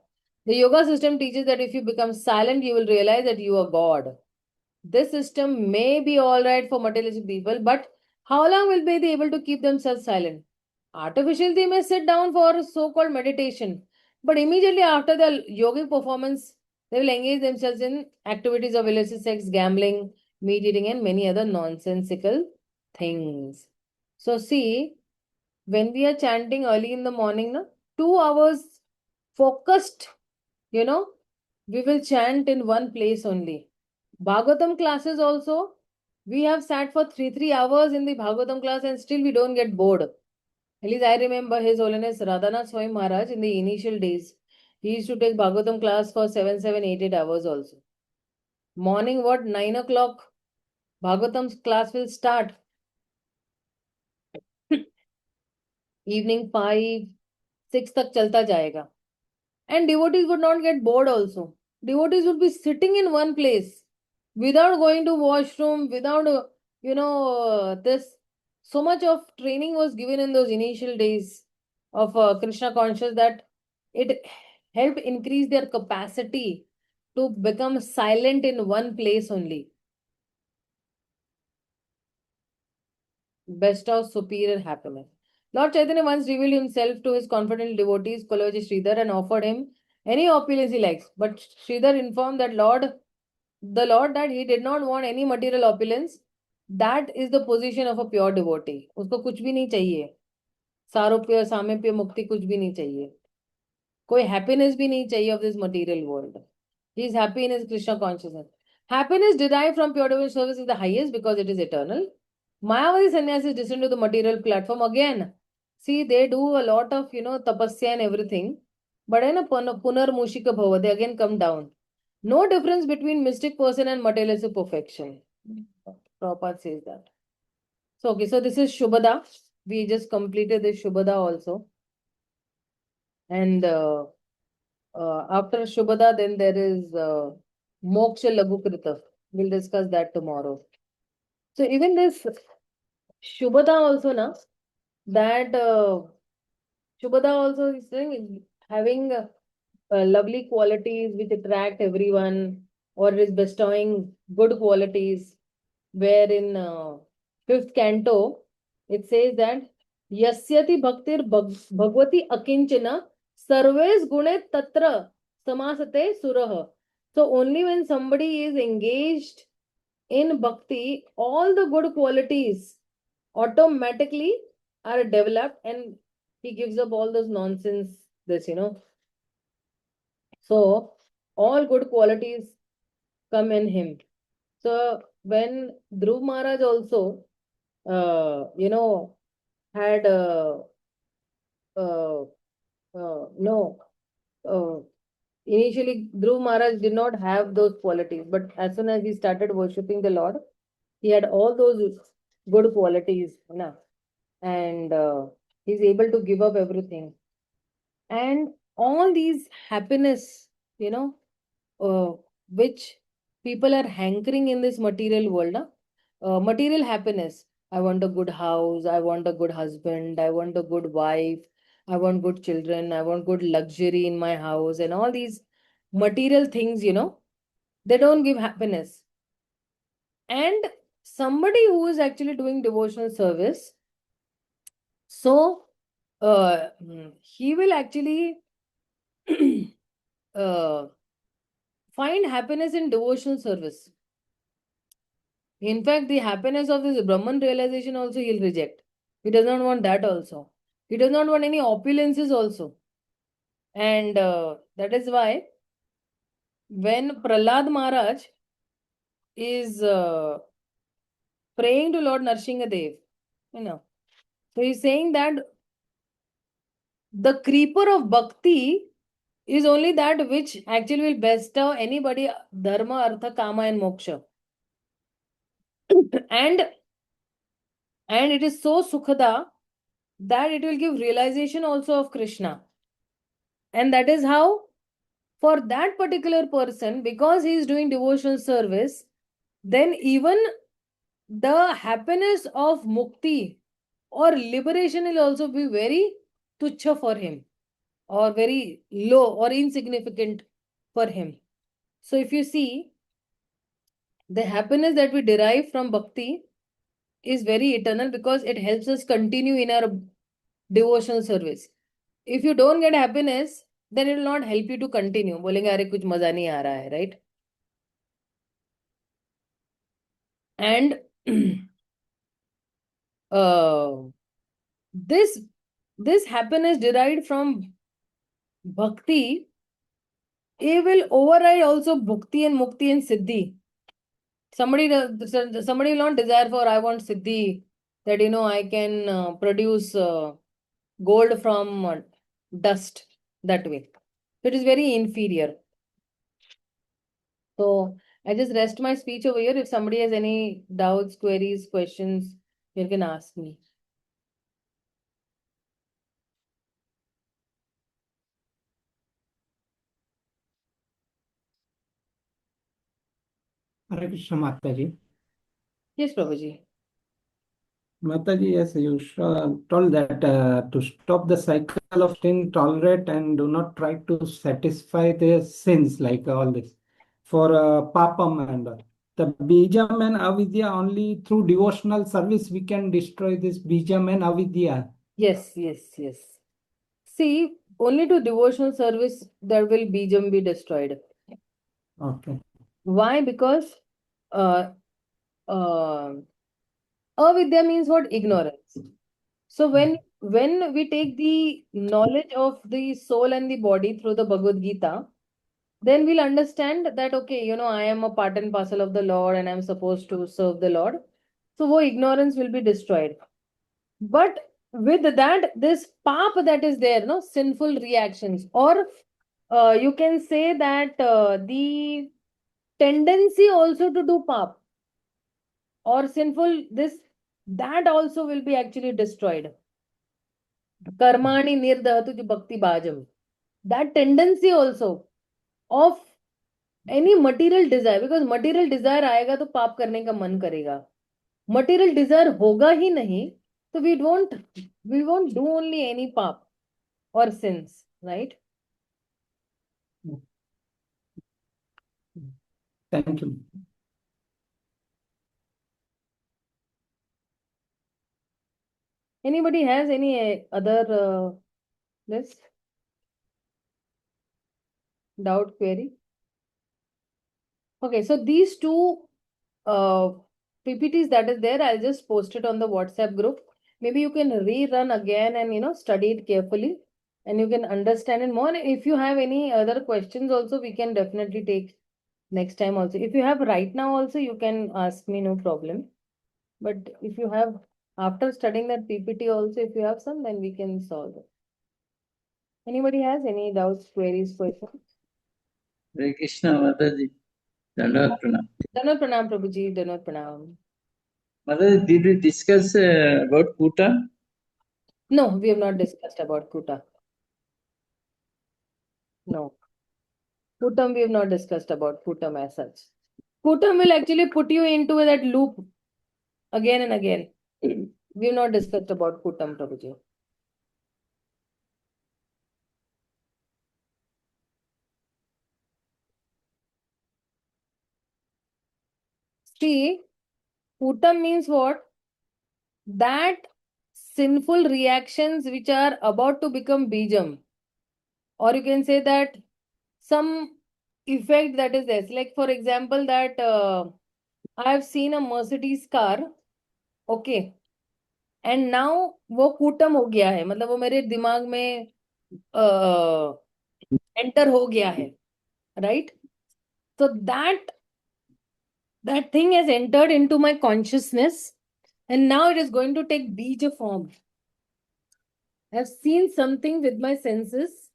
The yoga system teaches that if you become silent, you will realize that you are God. This system may be all right for materialistic people, but how long will they be able to keep themselves silent? Artificially, they may sit down for so-called meditation, But immediately after the yogic performance, they will engage themselves in activities of illicit sex, gambling, meat eating, and many other nonsensical things. So, see, when we are chanting early in the morning, na, 2 hours focused, you know, we will chant in one place only. Bhagavatam classes also, we have sat for 3 hours in the Bhagavatam class and still we don't get bored. At least I remember His Holiness Radhanath Swami Maharaj in the initial days. He used to take Bhagavatam class for 7, 7, 8, 8 hours also. Morning, what, 9 o'clock, Bhagavatam's class will start. Evening 5, 6 tak chalta jayega. And devotees would not get bored also. Devotees would be sitting in one place without going to washroom, without, this. So much of training was given in those initial days of Krishna conscious that it helped increase their capacity to become silent in one place only. Best of superior happiness. Lord Chaitanya once revealed himself to his confident devotees, Koloji Sridhar, and offered him any opulence he likes. But Sridhar informed the Lord that he did not want any material opulence. That is the position of a pure devotee. उसको कुछ भी नहीं चाहिए. सारूप्य, सामीप्य, मुक्ति कुछ भी नहीं चाहिए. कोई happiness भी नहीं चाहिए of this material world. He is happy in his Krishna consciousness. Happiness derived from pure devotional service is the highest because it is eternal. Mayavadi sannyasis descend to the material platform again. See, they do a lot of, tapasya and everything. But in a punar mushika bhava, they again come down. No difference between mystic person and materialistic perfection. Prabhupada says that. So, okay, so this is Shubhada. We just completed this Shubhada also. And after Shubhada, then there is Moksha Laghukrita. We'll discuss that tomorrow. So even this Shubhada also, na, that Shubhada also is saying having lovely qualities which attract everyone or is bestowing good qualities. Where in fifth canto, it says that Yasyati Bhaktir Bhagvati Akinchana Sarves Gune Tatra Samasate Suraha. So only when somebody is engaged in bhakti, all the good qualities automatically are developed and he gives up all those nonsense, So all good qualities come in him. So when Dhruv Maharaj also, had uh, no, initially Dhruv Maharaj did not have those qualities, but as soon as he started worshipping the Lord, he had all those good qualities, and he's able to give up everything. And all these happiness, uh, which people are hankering in this material world, material happiness. I want a good house, I want a good husband, I want a good wife, I want good children, I want good luxury in my house, and all these material things, they don't give happiness. And somebody who is actually doing devotional service, so he will actually find happiness in devotional service. In fact, the happiness of this Brahman realization also he'll reject. He does not want that also. He does not want any opulences also. And that is why when Prahlad Maharaj is praying to Lord Nrsingadev, so he's saying that the creeper of bhakti is only that which actually will bestow anybody dharma, artha, kama and moksha. and it is so sukhada that it will give realization also of Krishna. And that is how, for that particular person, because he is doing devotional service, then even the happiness of mukti or liberation will also be very tuchha for him, or very low or insignificant for him. So if you see, the happiness that we derive from bhakti is very eternal because it helps us continue in our devotional service. If you don't get happiness, then it will not help you to continue. बोलेंगे अरे कुछ मजा नहीं आ रहा है, right? And uh, this happiness derived from bhakti, it will override also bhukti and mukti and siddhi. Somebody will not desire for, I want siddhi, that I can produce gold from dust that way. It is very inferior. So I just rest my speech over here. If somebody has any doubts, queries, questions, you can ask me. Hare Krishna, Mataji. Yes, Prabhuji. Mataji, yes, you told that to stop the cycle of sin, tolerate and do not try to satisfy the sins like all this. For papam and the bijam and avidya, only through devotional service we can destroy this bijam and avidya. Yes, yes, yes. See, only to devotional service there will bijam be destroyed. Okay. Why? Because uh, uh, avidya means what? Ignorance. So when we take the knowledge of the soul and the body through the Bhagavad Gita, then we'll understand that okay, I am a part and parcel of the Lord and I'm supposed to serve the Lord. So wo ignorance will be destroyed. But with that, this pap that is there, no, sinful reactions, or you can say that the tendency also to do pap or sinful, that also will be actually destroyed. Karmani nirdahatu bhakti bhajam. That tendency also of any material desire, because material desire आएगा तो पाप करने का मन करेगा. Material desire होगा ही नहीं, so we won't do only any pap or sins, right? Thank you. Anybody has any other this doubt, query? Okay, so these two PPTs that is there, I'll just post it on the WhatsApp group. Maybe you can rerun again and study it carefully and you can understand it more. And if you have any other questions also, we can definitely take next time also. If you have right now also, you can ask me, no problem. But if you have, after studying that PPT also, if you have some, then we can solve it. Anybody has any doubts, queries, questions? Hare Krishna, Mataji. Dandavat pranam. Dandavat pranam, Prabhuji. Dandavat pranam. Mataji, did we discuss about Kuta? No, we have not discussed about Kuta. No. Kutam, we have not discussed about Kutam as such. Kutam will actually put you into that loop again and again. We have not discussed about Kutam, Prabhuji. See, Kutam means what? That sinful reactions which are about to become Bijam. Or you can say that some effect that is there. Like for example, that I have seen a Mercedes car. Okay. And now वो कूटम हो गया है, मतलब वो मेरे दिमाग में enter हो गया है, right? So that thing has entered into my consciousness and now it is going to take bija form. I have seen something with my senses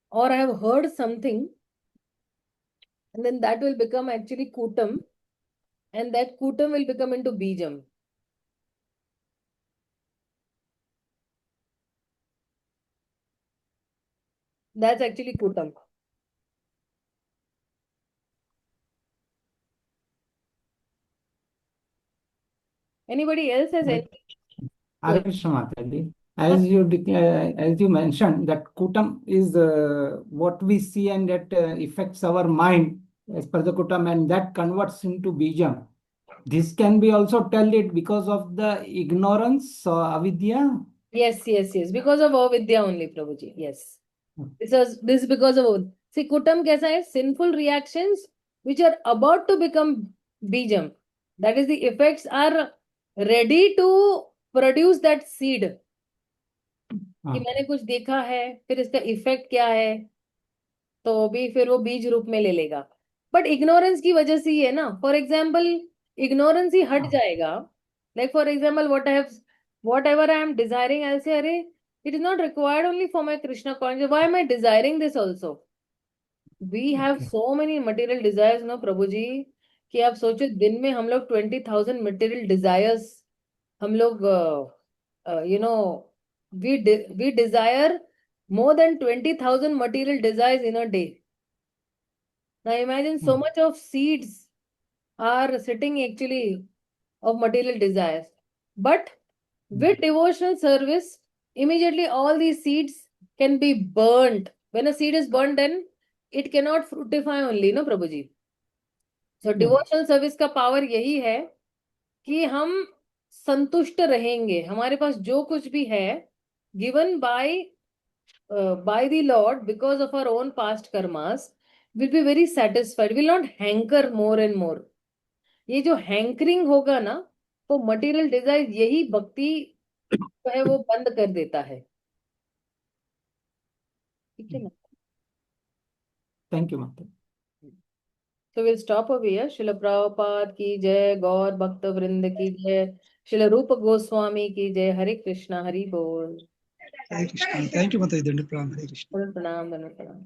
or I have heard something and then that will become actually kutam and that kutam will become into bijam. That's actually kutam. Anybody else has any? Hare Krishna, Mataji. As you declare, as you mentioned, that Kutam is what we see and that affects our mind as per the Kutam and that converts into Bijam. This can be also tell it because of the ignorance, avidya. Yes, yes, yes. Because of avidya only, Prabhuji. Yes. This is because of, see, kutam कैसा है? Sinful reactions which are about to become bijam. That is, the effects are ready to produce that seed. कि मैंने कुछ देखा है, फिर इसका effect क्या है, तो भी फिर वो बीज रूप में ले लेगा. बट इग्नोरेंस की वजह से ही है ना. फॉर एग्जाम्पल, इग्नोरेंस ही हट जाएगा. Like for example, whatever I am desiring, I say अरे it is not required only for my Krishna conscious, why am I desiring this also. We have so many material desires no प्रभु जी, कि आप सोचो दिन में हम लोग 20,000 मटेरियल डिजायर्स, हम लोग you know, we desire more than 20,000 material desires in a day. Now imagine so much of seeds are sitting actually of material desires. But with devotional service, immediately all these seeds can be burnt. When a seed is burnt, then it cannot fructify only, no Prabhuji. So devotional service का power यही है कि हम संतुष्ट रहेंगे. हमारे पास जो कुछ भी है, given by the Lord because of our own past karmas, will be very satisfied, will not hanker more and more. ये जो हैंकरिंग होगा ना, तो मटेरियल डिजायर यही भक्ति जो है वो बंद कर देता है. ठीक है ना? Thank you, Mataji. So we'll stop over here. Śrīla Prabhupada की जय, गौर भक्त वृंद की जय, श्रील रूप गोस्वामी की जय. हरे कृष्णा, हरि बोल. Hare Krishna. Thank you, Mataji. Dandavat Pranam. Hare Krishna. प्रणाम, प्रणाम.